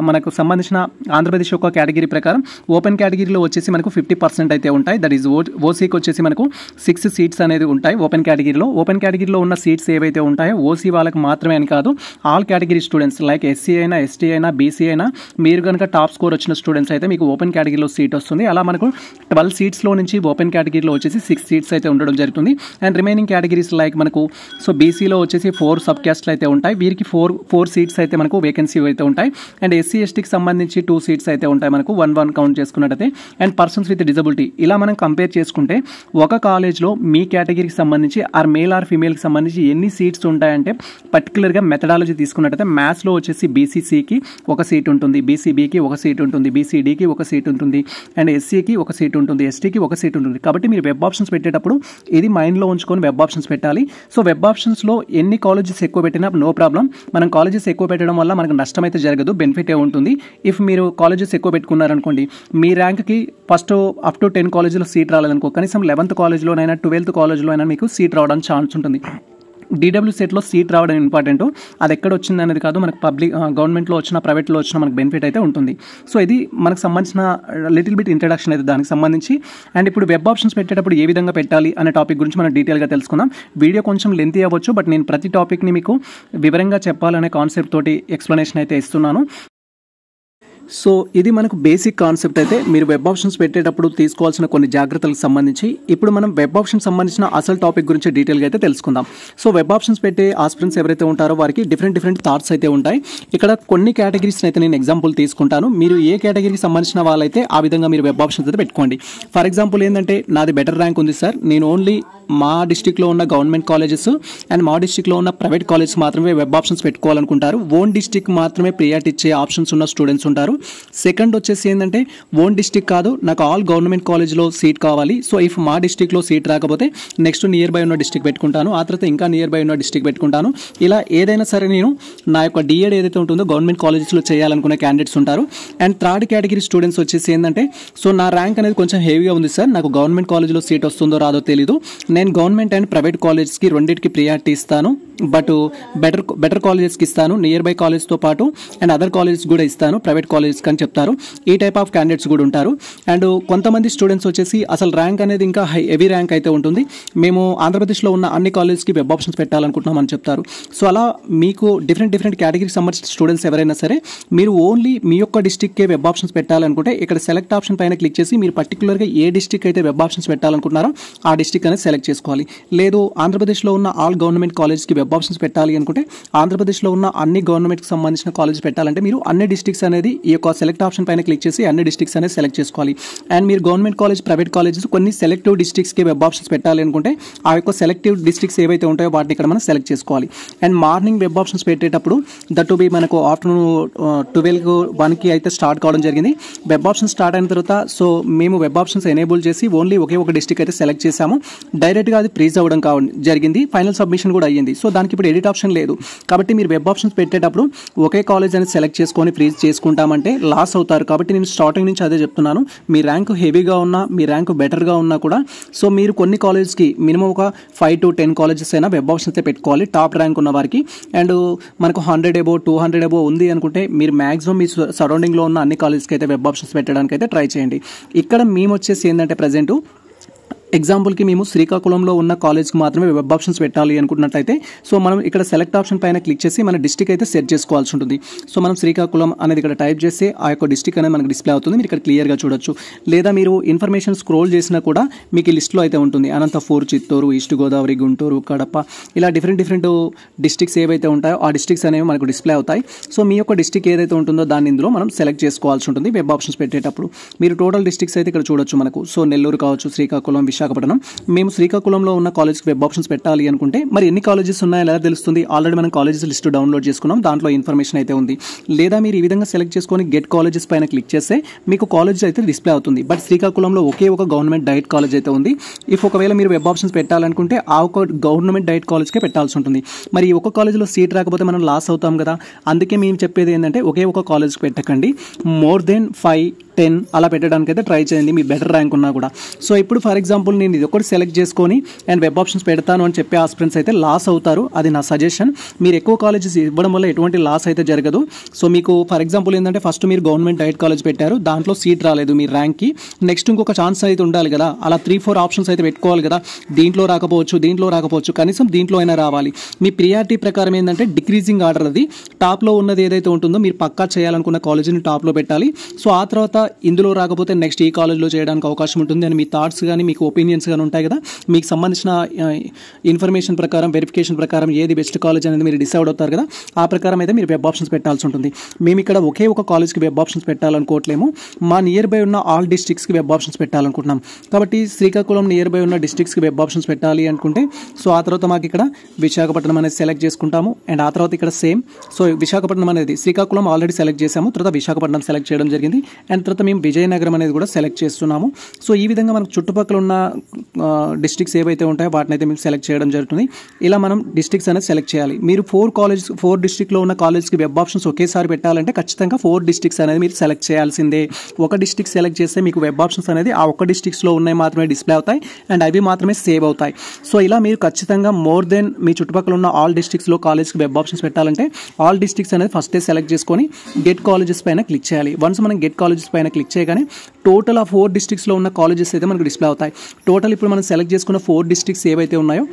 Speaker 1: మనకు సంబంధించిన ఆంధ్రప్రదేశ్ యొక్క కేటగిరీ ప్రకారం ఓపెన్ కేటగిరీలో వచ్చేసి మనకు 50% అయితే ఉంటాయి. దట్ ఈజ్ ఓసీకి వచ్చేసి మనకు 6 సీట్స్ అనేది ఉంటాయి ఓపెన్ కేటగిరీలో. ఓపెన్ కేటగిరీలో ఉన్న సీట్స్ ఏవైతే ఉంటాయో ఓసీ వాళ్ళకి మాత్రమే అని కాదు, all category students like SC అయినా, ఎస్టీ అయినా, బీసీ అయినా మీరు కనుక టాప్ స్కోర్ వచ్చిన స్టూడెంట్స్ అయితే మీకు ఓపెన్ కేటగిరీలో సీట్ వస్తుంది. అలా మనకు 12 సీట్స్లో నుంచి ఓపెన్ కేటగిరీలో వచ్చేసి 6 సీట్స్ అయితే ఉండడం జరుగుతుంది. అండ్ రిమైనింగ్ కేటగిరీస్ లైక్ మనకు సో బీసీలో వచ్చేసి 4 సబ్ క్యాస్ట్లు అయితే ఉంటాయి. వీరికి 4 సీట్స్ అయితే మనకు వేకెన్సీ అయితే ఉంటాయి. అండ్ ఎస్సీ ఎస్టీకి సంబంధించి 2 సీట్స్ అయితే ఉంటాయి మనకు 1 కౌంట్ చేసుకున్నట్టయితే. అండ్ పర్సన్స్ విత్ డిజబిలిటీ ఇలా మనం కంపేర్ చేసుకుంటే ఒక కాలేజ్లో మీ కేటగిరీకి సంబంధించి ఆర్ మేల్ ఆర్ ఫీమేల్కి సంబంధించి ఎన్ని సీట్స్ ఉంటాయంటే పర్టికులర్గా మెథడాలజీ తీసుకున్నట్టయితే మ్యాథ్స్లో వచ్చేసి బీసీసీకి ఒక సీట్ ఉంటుంది, బీసీబీకి ఒక సీట్ ఉంటుంది, బీసీడీకి ఒక సీట్ ఉంటుంది, అండ్ ఎస్సీకి ఒక సీట్ ఉంటుంది, ఎస్టీకి ఒక సీట్ ఉంటుంది. కాబట్టి మీరు వెబ్ ఆప్షన్స్ పెట్టేటప్పుడు ఇది మైండ్లో ఉంచుకొని వెబ్ ఆప్షన్స్ పెట్టాలి. సో వెబ్ ఆప్షన్స్లో ఎన్ని కాలేజెస్ ఎక్కువ పెట్టినా నో ప్రాబ్లం. మనం కాలేజెస్ ఎక్కువ పెట్టడం వల్ల మనకు నష్టం అయితే జరగదు, బెనిఫిటే ఉంటుంది. ఇఫ్ మీరు కాలేజెస్ ఎక్కువ పెట్టుకున్నారనుకోండి, మీ ర్యాంక్కి ఫస్ట్ అప్ టు 10 కాలేజీలో సీట్ రాలేదనుకో, కనీసం 11th కాలేజ్లోనైనా 12th కాలేజ్లో అయినా మీకు సీట్ రావడానికి ఛాన్స్ ఉంటుంది. DW సెట్లో సీట్ రావడం ఇంపార్టెంట్. అది ఎక్కడ వచ్చింది అనేది కాదు, మనకు గవర్నమెంట్లో వచ్చిన ప్రైవేట్లో వచ్చిన మనకు బెనిఫిట్ అయితే ఉంటుంది. సో ఇది మనకు సంబంధించిన లిటిల్ బిట్ ఇంట్రడక్షన్ అయితే దానికి సంబంధించి. అండ్ ఇప్పుడు వెబ్ ఆప్షన్స్ పెట్టేటప్పుడు ఏ విధంగా పెట్టాలి అనే టాపిక్ గురించి మనం డీటెయిల్గా తెలుసుకుందాం. వీడియో కొంచెం లెంతీ అవ్వచ్చు, బట్ నేను ప్రతి టాపిక్ని మీకు వివరంగా చెప్పాలనే కాన్సెప్ట్ తోటి ఎక్స్ప్లెనేషన్ అయితే ఇస్తున్నాను. సో ఇది మనకు బేసిక్ కాన్సెప్ట్. అయితే మీరు వెబ్ ఆప్షన్స్ పెట్టేటప్పుడు తీసుకోవాల్సిన కొన్ని జాగ్రత్తలకు సంబంధించి ఇప్పుడు మనం వెబ్ ఆప్షన్స్ సంబంధించిన అసలు టాపిక్ గురించి డీటెయిల్గా అయితే తెలుసుకుందాం. సో వెబ్ ఆప్షన్స్ పెట్టే ఆస్పిరెంట్స్ ఎవరైతే ఉంటారో వారికి డిఫరెంట్ థాట్స్ అయితే ఉంటాయి. ఇక్కడ కొన్ని కేటగిరీస్ అయితే నేను ఎగ్జాంపుల్ తీసుకుంటాను. మీరు ఏ కేటగిరీకి సంబంధించిన వాళ్ళైతే ఆ విధంగా మీరు వెబ్ ఆప్షన్స్ అయితే పెట్టుకోండి. ఫర్ ఎగ్జాంపుల్ ఏంటంటే, నాది బెటర్ ర్యాంక్ ఉంది సార్, నేను ఓన్లీ మా డిస్టిక్లో ఉన్న గవర్నమెంట్ కాలేజెస్ అండ్ మా డిస్టిక్లో ఉన్న ప్రైవేట్ కాలేజెస్ మాత్రమే వెబ్ ఆప్షన్స్ పెట్టుకోవాలనుకుంటారు. ఓన్ డిస్టిక్ మాత్రమే ప్రియారిటీ ఇచ్చే ఆప్షన్స్ ఉన్న స్టూడెంట్స్ ఉంటారు. సెకండ్ వచ్చేసి ఏంటంటే, ఓన్ డిస్టిక్ కాదు, నాకు ఆల్ గవర్నమెంట్ కాలేజ్లో సీట్ కావాలి. సో ఇఫ్ మా డిస్టిక్లో సీట్ రాకపోతే నెక్స్ట్ నియర్ బై ఉన్న డిస్టిక్ పెట్టుకుంటాను, ఆ తర్వాత ఇంకా నియర్ బై ఉన్న డిస్టిక్ పెట్టుకుంటాను. ఇలా ఏదైనా సరే నేను నా యొక్క డిఎడ్ ఏదైతే ఉంటుందో గవర్నమెంట్ కాలేజెస్లో చేయాలనుకునే క్యాండిడేట్స్ ఉంటారు. అండ్ థర్డ్ కేటగిరీ స్టూడెంట్స్ వచ్చేసి ఏంటంటే, సో నా ర్యాంక్ అనేది కొంచెం హెవీగా ఉంది సార్, నాకు గవర్నమెంట్ కాలేజ్లో సీట్ వస్తుందో రాదో తెలీదు, నేను గవర్నమెంట్ అండ్ ప్రైవేట్ కాలేజ్కి రెండింటికి ప్రియారిటీ ఇస్తాను, బట్ బెటర్ కాలేజెస్కి ఇస్తాను, నియర్ బై కాలేజ్తో పాటు అండ్ అదర్ కాలేజెస్ కూడా ఇస్తాను, ప్రైవేట్ కాలేజెస్కి అని చెప్తారు. ఈ టైప్ ఆఫ్ క్యాండిడేట్స్ కూడా ఉంటారు. అండ్ కొంతమంది స్టూడెంట్స్ వచ్చేసి అసలు ర్యాంక్ అనేది ఇంకా హెవీ ర్యాంక్ అయితే ఉంటుంది, మేము ఆంధ్రప్రదేశ్లో ఉన్న అన్ని కాలేజెస్కి వెబ్ ఆప్షన్స్ పెట్టాలనుకుంటున్నాం అని చెప్తారు. సో అలా మీకు డిఫరెంట్ కేటగిరీకి సంబంధించిన స్టూడెంట్స్ ఎవరైనా సరే మీరు ఓన్లీ మీ యొక్క డిస్టిక్కే వెబ్ ఆప్షన్స్ పెట్టాలనుకుంటే ఇక్కడ సెలెక్ట్ ఆప్షన్ పైన క్లిక్ చేసి మీరు పర్టికులర్గా ఏ డిస్టిక్ అయితే వెబ్ ఆప్షన్స్ పెట్టాలనుకుంటున్నారో ఆ డిస్టిక్ అనేది సెలెక్ట్ చేసుకోవాలి. లేదు ఆంధ్రప్రదేశ్లో ఉన్న ఆల్ గవర్నమెంట్ కాలేజ్కి వెబ్ ఆప్షన్స్ పెట్టాలి అనుకుంటే ఆంధ్రప్రదేశ్లో ఉన్న అన్ని గవర్నమెంట్కి సంబంధించిన కాలేజ్ పెట్టాలంటే మీరు అన్ని డిస్టిక్స్ అనేది ఈ యొక్క సెలెక్ట్ ఆప్షన్ పైన క్లిక్ చేసి అన్ని డిస్టిక్స్ అనేది సెలెక్ట్ చేసుకోవాలి. అండ్ మీరు గవర్నమెంట్ కాలేజ్ ప్రైవేట్ కాలేజెస్ కొన్ని సెలెక్టివ్ డిస్టిక్స్కి వెబ్ ఆప్షన్స్ పెట్టాలి అనుకుంటే ఆ యొక్క సెలెక్టివ్ డిస్టిక్స్ ఏవైతే ఉంటాయో వాటిని ఇక్కడ మనం సెలెక్ట్ చేసుకోవాలి. అండ్ మార్నింగ్ వెబ్ ఆప్షన్స్ పెట్టేటప్పుడు దట్ బి మనకు ఆఫ్టర్నూన్ 12-1కి అయితే స్టార్ట్ కావడం జరిగింది. వెబ్ ఆప్షన్ స్టార్ట్ అయిన తర్వాత సో మేము వెబ్ ఆప్షన్స్ ఎనేబుల్ చేసి ఓన్లీ ఒకే ఒక డిస్టిక్ అయితే సెలెక్ట్ చేసాము. డైరెక్ట్గా అది ఫ్రీజ్ అవ్వడం జరిగింది, ఫైనల్ సబ్మిషన్ కూడా అయ్యింది. సో దానికి ఇప్పుడు ఎడిట్ ఆప్షన్ లేదు. కాబట్టి మీరు వెబ్ ఆప్షన్స్ పెట్టేటప్పుడు ఒకే కాలేజ్ అనేది సెలెక్ట్ చేసుకొని ఫ్రీజ్ చేసుకుంటామంటే లాస్ అవుతారు. కాబట్టి నేను స్టార్టింగ్ నుంచి అదే చెప్తున్నాను, మీ ర్యాంక్ హెవీగా ఉన్నా మీ ర్యాంక్ బెటర్గా ఉన్నా కూడా సో మీరు కొన్ని కాలేజ్కి మినిమం ఒక 5 to 10 కాలేజెస్ అయినా వెబ్ ఆప్షన్స్ అయితే పెట్టుకోవాలి టాప్ ర్యాంక్ ఉన్న వారికి. అండ్ మనకు 100 above 200 above ఉంది అనుకుంటే మీరు మ్యాక్సిమం మీ సరౌండింగ్లో ఉన్న అన్ని కాలేజ్కి అయితే వెబ్ ఆప్షన్స్ పెట్టడానికి అయితే ట్రై చేయండి. ఇక్కడ మేము వచ్చేసి ఏంటంటే ప్రజెంట్ ఎగ్జాంపుల్కి మేము శ్రీకాకుళంలో ఉన్న కాలేజ్కి మాత్రమే వెబ్ ఆప్షన్స్ పెట్టాలి అనుకున్నట్లయితే సో మనం ఇక్కడ సెలెక్ట్ ఆప్షన్ పైన క్లిక్ చేసి మన డిస్టిక్ అయితే సెట్ చేసుకోవాల్సి ఉంటుంది. సో మనం శ్రీకాకుళం అనేది ఇక్కడ టైప్ చేస్తే ఆ యొక్క డిస్టిక్ అనేది మనకు డిస్ప్లే అవుతుంది, మీరు ఇక్కడ క్లియర్గా చూడొచ్చు. లేదా మీరు ఇన్ఫర్మేషన్ స్క్రోల్ చేసినా కూడా మీకు ఈ లిస్ట్లో అయితే ఉంటుంది. అనంతపూర్, చిత్తూరు, ఈస్ట్ గోదావరి, గుంటూరు, కడప, ఇలా డిఫరెంట్ డిస్టిక్స్ ఏవైతే ఉంటాయో ఆ డిస్టిక్స్ అనేవి మనకు డిస్ప్లే అవుతాయి. సో మీ యొక్క డిస్టిక్ ఏదైతే ఉంటుందో దాన్ని ఇందులో మనం సెలెక్ట్ చేసుకోవాల్సి ఉంటుంది వెబ్ ఆప్షన్స్ పెట్టేటప్పుడు. మీరు టోటల్ డిస్టిక్స్ అయితే ఇక్కడ చూడొచ్చు మనకు. సో నెల్లూరు కావచ్చు, శ్రీకాకుళం, విశాఖపట్నం. మేము శ్రీకాకుళంలో ఉన్న కాలేజ్కి వెబ్ ఆప్షన్స్ పెట్టాలి అనుకుంటే మరి ఎన్ని కాలేజెస్ ఉన్నాయో ఎలా తెలుస్తుంది? ఆల్రెడీ మనం కాలేజెస్ లిస్ట్ డౌన్లోడ్ చేసుకున్నాం, దాంట్లో ఇన్ఫర్మేషన్ అయితే ఉంది. లేదా మీరు ఈ విధంగా సెలెక్ట్ చేసుకొని గెట్ కాలేజెస్ పైన క్లిక్ చేస్తే మీకు కాలేజ్ అయితే డిస్ప్లే అవుతుంది. బట్ శ్రీకాకుళంలో ఒకే ఒక గవర్నమెంట్ డైట్ కాలేజ్ అయితే ఉంది. ఇఫ్ ఒకవేళ మీరు వెబ్ ఆప్షన్స్ పెట్టాలనుకుంటే ఆ ఒక గవర్నమెంట్ డైట్ కాలేజ్కే పెట్టాల్సి ఉంటుంది. మరి ఈ ఒక కాలేజ్లో సీట్ రాకపోతే మనం లాస్ అవుతాం కదా. అందుకే మేము చెప్పేది ఏంటంటే ఒకే ఒక కాలేజ్కి పెట్టకండి, మోర్ దెన్ 5, 10 అలా పెట్టడానికి అయితే ట్రై చేయండి మీ బెటర్ ర్యాంక్ ఉన్నా కూడా. సో ఇప్పుడు ఫర్ ఎగ్జాంపుల్ నేను ఇది ఒకటి సెలెక్ట్ చేసుకొని అండ్ వెబ్ ఆప్షన్స్ పెడతాను అని చెప్పే ఆస్పిరెంట్స్ అయితే లాస్ అవుతారు. అది నా సజెషన్. మీరు ఎక్కువ కాలేజెస్ ఇవ్వడం వల్ల ఎటువంటి లాస్ అయితే జరగదు. సో మీకు ఫర్ ఎగ్జాంపుల్ ఏంటంటే ఫస్ట్ మీరు గవర్నమెంట్ డైట్ కాలేజ్ పెట్టారు, దాంట్లో సీట్ రాలేదు మీ ర్యాంక్కి, నెక్స్ట్ ఇంకొక ఛాన్స్ అయితే ఉండాలి కదా. అలా 3-4 ఆప్షన్స్ అయితే పెట్టుకోవాలి కదా. దీంట్లో రాకపోవచ్చు, కనీసం దీంట్లో అయినా రావాలి. మీ ప్రియారిటీ ప్రకారం ఏంటంటే డిక్రీజింగ్ ఆర్డర్, అది టాప్లో ఉన్నది ఏదైతే ఉంటుందో మీరు పక్కా చేయాలనుకున్న కాలేజీని టాప్లో పెట్టాలి. సో ఆ తర్వాత ఇందులో రాకపోతే నెక్స్ట్ ఈ కాలేజ్లో చేయడానికి అవకాశం ఉంటుంది అని మీ థాట్స్ కానీ మీకు ఒపీనియన్స్ కానీ ఉంటాయి కదా, మీకు సంబంధించిన ఇన్ఫర్మేషన్ ప్రకారం వెరిఫికేషన్ ప్రకారం ఏది బెస్ట్ కాలేజ్ అనేది మీరు డిసైడ్ అవుతారు కదా, ఆ ప్రకారం అయితే మీరు వెబ్ ఆప్షన్స్ పెట్టాల్సి ఉంటుంది. మేము ఇక్కడ ఒకే ఒక కాలేజ్కి వెబ్ ఆప్షన్స్ పెట్టాలనుకోవట్లేము, మా నియర్ బై ఉన్న ఆల్ డిస్ట్రిక్ట్స్కి వెబ్ ఆప్షన్స్ పెట్టాలనుకుంటున్నాం. కాబట్టి శ్రీకాకుళం నియర్ బై ఉన్న డిస్ట్రిక్ట్స్కి వెబ్ ఆప్షన్స్ పెట్టాలి అనుకుంటే సో ఆ తర్వాత మాకు ఇక్కడ విశాఖపట్నం అనేది సెలెక్ట్ చేసుకుంటాము. అండ్ ఆ తర్వాత ఇక్కడ సేమ్ సో విశాఖపట్నం అనేది శ్రీకాకుళం ఆల్రెడీ సెలెక్ట్ చేసాము, తర్వాత విశాఖపట్నం సెలెక్ట్ చేయడం జరిగింది. అండ్ తర్వాత మేము విజయనగరం అనేది కూడా సెలెక్ట్ చేస్తున్నాము. సో ఈ విధంగా మనకు చుట్టుపక్కల ఉన్న డిస్ట్రిక్ట్స్ ఏవైతే ఉంటాయో వాటిని అయితే మేము సెలెక్ట్ చేయడం జరుగుతుంది. ఇలా మనం డిస్ట్రిక్ట్స్ అనేది సెలెక్ట్ చేయాలి. మీరు 4 డిస్ట్రిక్ట్లో ఉన్న కాలేజ్కి వెబ్ ఆప్షన్స్ ఒకేసారి పెట్టాలంటే ఖచ్చితంగా 4 డిస్ట్రిక్ట్స్ అనేది మీరు సెలెక్ట్ చేయాల్సిందే. ఒక డిస్ట్రిక్ట్ సెలెక్ట్ చేస్తే మీకు వెబ్ ఆప్షన్స్ అనేది ఆ ఒక్క డిస్ట్రిక్ట్స్లో ఉన్నాయి మాత్రమే డిస్ప్లే అవుతాయి అండ్ అవి మాత్రమే సేవ్ అవుతాయి. సో ఇలా మీరు ఖచ్చితంగా మోర్ దెన్ మీ చుట్టుపక్కల ఉన్న ఆల్ డిస్ట్రిక్ట్స్లో కాలేజ్కి వెబ్ ఆప్షన్స్ పెట్టాలంటే ఆల్ డిస్ట్రిక్ట్స్ అనేది ఫస్టే సెలెక్ట్ చేసుకొని గెట్ కాలేజెస్ పైన క్లిక్ చేయాలి. వన్స్ మనం గెట్ కాలేజెస్ పైన క్లిక్ చేయగానే టోటల్ ఆ 4 డిస్ట్రిక్ట్స్లో ఉన్న కాలేజెస్ అయితే మనకు డిస్ప్లే అవుతాయి. టోటల్ ఇప్పుడు మనం సెలెక్ట్ చేసుకున్న 4 డిస్ట్రిక్ట్స్ ఏవైతే ఉన్నాయో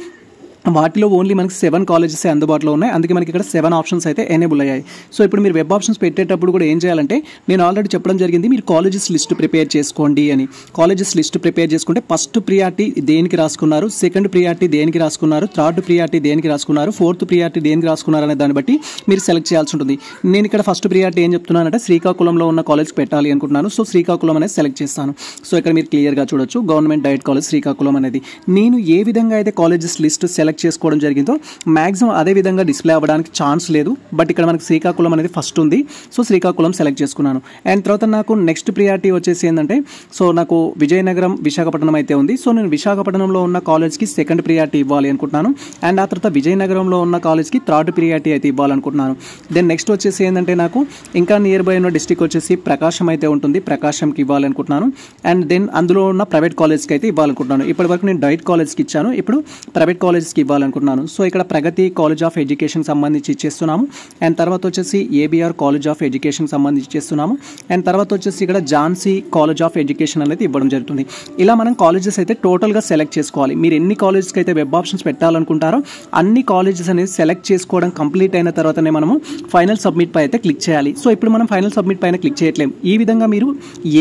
Speaker 1: వాటిలో ఓన్లీ మనకి 7 కాలేజెస్ అందుబాటులో ఉన్నాయి. అందుకే మనకి ఇక్కడ 7 ఆప్షన్స్ అయితే ఎనేబుల్ అయ్యాయి. సో ఇప్పుడు మీరు వెబ్ ఆప్షన్స్ పెట్టేటప్పుడు కూడా ఏం చేయాలంటే నేను ఆల్రెడీ చెప్పడం జరిగింది, మీరు కాలేజెస్ లిస్ట్ ప్రిపేర్ చేసుకోండి అని. కాలేజెస్ లిస్ట్ ప్రిపేర్ చేసుకుంటే ఫస్ట్ ప్రియారిటీ దేనికి రాసుకున్నారు, సెకండ్ ప్రియారిటీ దేనికి రాసుకున్నారు, థర్డ్ ప్రియారిటీ దేనికి రాసుకున్నారు, ఫోర్త్ ప్రియారిటీ దేనికి రాసుకున్నారు అనే దాన్ని బట్టి మీరు సెలెక్ట్ చేయాల్సి ఉంటుంది. నేను ఇక్కడ ఫస్ట్ ప్రియారిటీ ఏం చెప్తున్నానంటే శ్రీకాకుళంలో ఉన్న కాలేజ్ పెట్టాలి అనుకుంటున్నాను. సో శ్రీకాకుళం అనేది సెలెక్ట్ చేస్తాను. సో ఇక్కడ మీరు క్లియర్గా చూడొచ్చు గవర్నమెంట్ డైట్ కాలేజ్ శ్రీకాకుళం అనేది. నేను ఏ విధంగా అయితే కాలేజెస్ లిస్ట్ సెలెక్ట్ చేసుకోవడం జరిగిందో మ్యాక్సిమం అదే విధంగా డిస్ప్లే అవ్వడానికి ఛాన్స్ లేదు. బట్ ఇక్కడ మనకి శ్రీకాకుళం అనేది ఫస్ట్ ఉంది. సో శ్రీకాకుళం సెలెక్ట్ చేసుకున్నాను. అండ్ తర్వాత నాకు నెక్స్ట్ ప్రియారిటీ వచ్చేసి ఏంటంటే సో నాకు విజయనగరం విశాఖపట్నం అయితే ఉంది. సో నేను విశాఖపట్నంలో ఉన్న కాలేజ్కి సెకండ్ ప్రియారిటీ ఇవ్వాలి అనుకుంటున్నాను. అండ్ ఆ తర్వాత విజయనగరంలో ఉన్న కాలేజ్కి థర్డ్ ప్రియారిటీ అయితే ఇవ్వాలనుకుంటున్నాను. దెన్ నెక్స్ట్ వచ్చేసి ఏంటంటే నాకు ఇంకా నియర్ బై ఉన్న డిస్ట్రిక్ట్ వచ్చేసి ప్రకాశం అయితే ఉంటుంది, ప్రకాశంకి ఇవ్వాలనుకుంటున్నాను. అండ్ దెన్ అందులో ఉన్న ప్రైవేట్ కాలేజ్కి అయితే ఇవ్వాలనుకుంటున్నాను. ఇప్పటి వరకు నేను డైట్ కాలేజ్కి ఇచ్చాను, ఇప్పుడు ప్రైవేట్ కాలేజ్కి ఇవ్వాలనుకుంటున్నాను. సో ఇక్కడ ప్రగతి కాలేజ్ ఆఫ్ ఎడ్యుకేషన్ సంబంధించి ఇచ్చేస్తున్నాము. అండ్ తర్వాత వచ్చేసి ఏబిఆర్ కాలేజ్ ఆఫ్ ఎడ్యుకేషన్ సంబంధించి ఇచ్చేస్తున్నాము. అండ్ తర్వాత వచ్చేసి ఇక్కడ ఝాన్సీ కాలేజ్ ఆఫ్ ఎడ్యుకేషన్ అనేది ఇవ్వడం జరుగుతుంది. ఇలా మనం కాలేజెస్ అయితే టోటల్గా సెలెక్ట్ చేసుకోవాలి. మీరు ఎన్ని కాలేజెస్కి అయితే వెబ్ ఆప్షన్స్ పెట్టాలనుకుంటారో అన్ని కాలేజెస్ అనేది సెలెక్ట్ చేసుకోవడం కంప్లీట్ అయిన తర్వాతనే మనము ఫైనల్ సబ్మిట్ పై అయితే క్లిక్ చేయాలి. సో ఇప్పుడు మనం ఫైనల్ సబ్మిట్ పైన క్లిక్ చేయట్లేము. ఈ విధంగా మీరు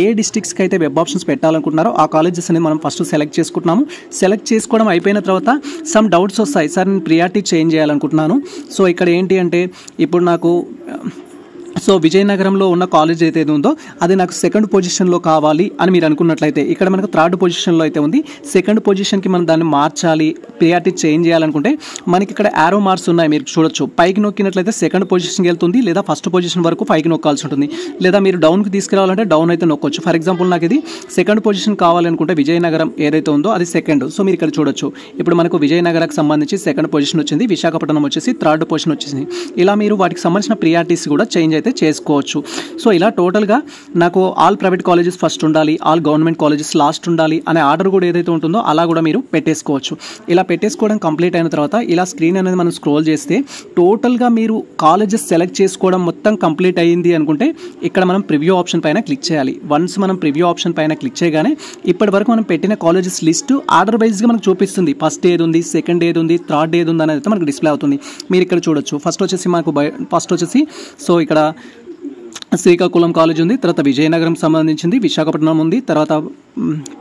Speaker 1: ఏ డిస్ట్రిక్ట్స్కి అయితే వెబ్ ఆప్షన్స్ పెట్టాలనుకుంటున్నారో ఆ కాలేజెస్ అనేది మనం ఫస్ట్ సెలెక్ట్ చేసుకుంటున్నాము. సెలెక్ట్ చేసుకోవడం అయిపోయిన తర్వాత సమ్ డౌట్స్ వస్తాయి, సార్ నేను ప్రియారిటీ చేంజ్ చేయాలనుకుంటున్నాను. సో ఇక్కడ ఏంటి అంటే ఇప్పుడు నాకు సో విజయనగరంలో ఉన్న కాలేజ్ అయితే ఉందో అది నాకు సెకండ్ పొజిషన్లో కావాలి అని మీరు అనుకున్నట్లయితే ఇక్కడ మనకు థర్డ్ పొజిషన్లో అయితే ఉంది. సెకండ్ పొజిషన్కి మనం దాన్ని మార్చాలి, ప్రియారిటీ చేంజ్ చేయాలనుకుంటే మనకి ఇక్కడ యారో మార్క్స్ ఉన్నాయి, మీరు చూడొచ్చు. పైకి నొక్కినట్లయితే సెకండ్ పొజిషన్కి వెళ్తుంది, లేదా ఫస్ట్ పొజిషన్ వరకు పైకి నొక్కాల్సి ఉంటుంది, లేదా మీరు డౌన్కి తీసుకురావాలంటే డౌన్ అయితే నొక్కొచ్చు. ఫర్ ఎగ్జాంపుల్ నాకు ఇది సెకండ్ పొజిషన్ కావాలనుకుంటే విజయనగరం ఏదైతే ఉందో అది సెకండ్. సో మీరు ఇక్కడ చూడొచ్చు ఇప్పుడు మనకు విజయనగరంకి సంబంధించి సెకండ్ పొజిషన్ వచ్చింది, విశాఖపట్నం వచ్చేసి థర్డ్ పొజిషన్ వచ్చేసింది. ఇలా మీరు వాటికి సంబంధించిన ప్రియారిటీస్ కూడా చేంజ్ అయితే చేసుకోవచ్చు. సో ఇలా టోటల్గా నాకు ఆల్ ప్రైవేట్ కాలేజెస్ ఫస్ట్ ఉండాలి, ఆల్ గవర్నమెంట్ కాలేజెస్ లాస్ట్ ఉండాలి అనే ఆర్డర్ కూడా ఏదైతే ఉంటుందో అలా కూడా మీరు పెట్టేసుకోవచ్చు. ఇలా పెట్టేసుకోవడం కంప్లీట్ అయిన తర్వాత ఇలా స్క్రీన్ అనేది మనం స్క్రోల్ చేస్తే టోటల్గా మీరు కాలేజెస్ సెలెక్ట్ చేసుకోవడం మొత్తం కంప్లీట్ అయ్యింది అనుకుంటే ఇక్కడ మనం ప్రివ్యూ ఆప్షన్ పైన క్లిక్ చేయాలి. వన్స్ మనం ప్రివ్యూ ఆప్షన్ పైన క్లిక్ చేయగానే ఇప్పటి వరకు మనం పెట్టిన కాలేజెస్ లిస్ట్ ఆర్డర్ వైజ్గా మనకు చూపిస్తుంది. ఫస్ట్ ఏది ఉంది, సెకండ్ ఏది ఉంది, థర్డ్ ఏది ఉంది అనేది అయితే మనకు డిస్ప్లే అవుతుంది. మీరు ఇక్కడ చూడొచ్చు ఫస్ట్ వచ్చేసి సో ఇక్కడ శ్రీకాకుళం కాలేజ్ ఉంది, తర్వాత విజయనగరం సంబంధించింది, విశాఖపట్నం ఉంది, తర్వాత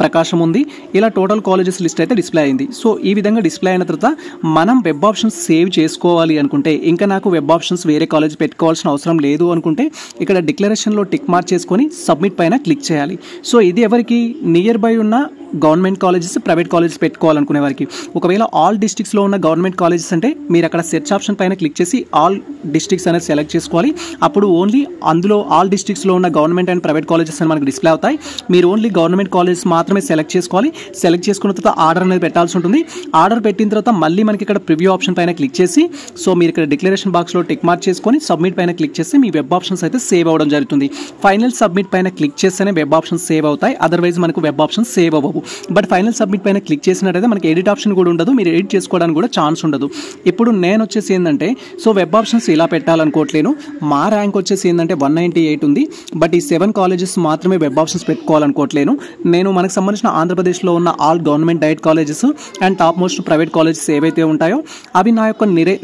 Speaker 1: ప్రకాశం ఉంది. ఇలా టోటల్ కాలేజెస్ లిస్ట్ అయితే డిస్ప్లే అయింది. సో ఈ విధంగా డిస్ప్లే అయిన తర్వాత మనం వెబ్ ఆప్షన్స్ సేవ్ చేసుకోవాలి అనుకుంటే, ఇంకా నాకు వెబ్ ఆప్షన్స్ వేరే కాలేజ్ పెట్టుకోవాల్సిన అవసరం లేదు అనుకుంటే ఇక్కడ డిక్లరేషన్లో టిక్ మార్క్ చేసుకొని సబ్మిట్ పైన క్లిక్ చేయాలి. సో ఇది ఎవరికి నియర్ బై ఉన్న గవర్నమెంట్ కాలేజెస్, ప్రైవేట్ కాలేజెస్ పెట్టుకోవాలనుకునే వారికి. ఒకవేళ ఆల్ డిస్ట్రిక్ట్స్లో ఉన్న గవర్నమెంట్ కాలేజెస్ అంటే మీరు అక్కడ సెర్చ్ ఆప్షన్ పైన క్లిక్ చేసి ఆల్ డిస్ట్రిక్ట్స్ అనేది సెలెక్ట్ చేసుకోవాలి. అప్పుడు ఓన్లీ అందులో ఆల్ డిస్ట్రిక్ట్స్లో ఉన్న గవర్నమెంట్ అండ్ ప్రైవేట్ కాలేజెస్ అని మనకు డిస్ప్లే అవుతాయి. మీరు ఓన్లీ గవర్నమెంట్ కాలేజెస్ మాత్రమే సెలెక్ట్ చేసుకోవాలి. సెలెక్ట్ చేసుకున్న తర్వాత ఆర్డర్ అనేది పెట్టాల్సి ఉంటుంది. ఆర్డర్ పెట్టిన తర్వాత మళ్ళీ మనకి ఇక్కడ ప్రివ్యూ ఆప్షన్ పైన క్లిక్ చేసి సో మీరు ఇక్కడ డిక్లరేషన్ బాక్స్లో టిక్ మార్క్ చేసుకొని సబ్మిట్ పైన క్లిక్ చేసి మీ వెబ్ ఆప్షన్స్ అయితే సేవ్ అవ్వడం జరుగుతుంది. ఫైనల్ సబ్మిట్ పైన క్లిక్ చేస్తేనే వెబ్ ఆప్షన్స్ సేవ్ అవుతాయి, అదర్వైజ్ మనకు వెబ్ ఆప్షన్స్ సేవ్ అవ్వవు. బట్ ఫైనల్ సబ్మిట్ పైన క్లిక్ చేసినట్టయితే మనకి ఎడిట్ ఆప్షన్ కూడా ఉండదు, మీరు ఎడిట్ చేసుకోవడానికి కూడా ఛాన్స్ ఉండదు. ఇప్పుడు నేను వచ్చేసి ఏంటంటే సో వెబ్ ఆప్షన్స్ ఇలా పెట్టాలనుకోవట్లేను. మా ర్యాంక్ వచ్చేసి ఏంటంటే 198 ఉంది, బట్ ఈ 7 కాలేజెస్ మాత్రమే వెబ్ ఆప్షన్స్ పెట్టుకోవాలనుకోవట్లేను. నేను మనకు సంబంధించిన ఆంధ్రప్రదేశ్లో ఉన్న all government diet colleges and top most private colleges ఏవైతే ఉంటాయో అవి నా యొక్క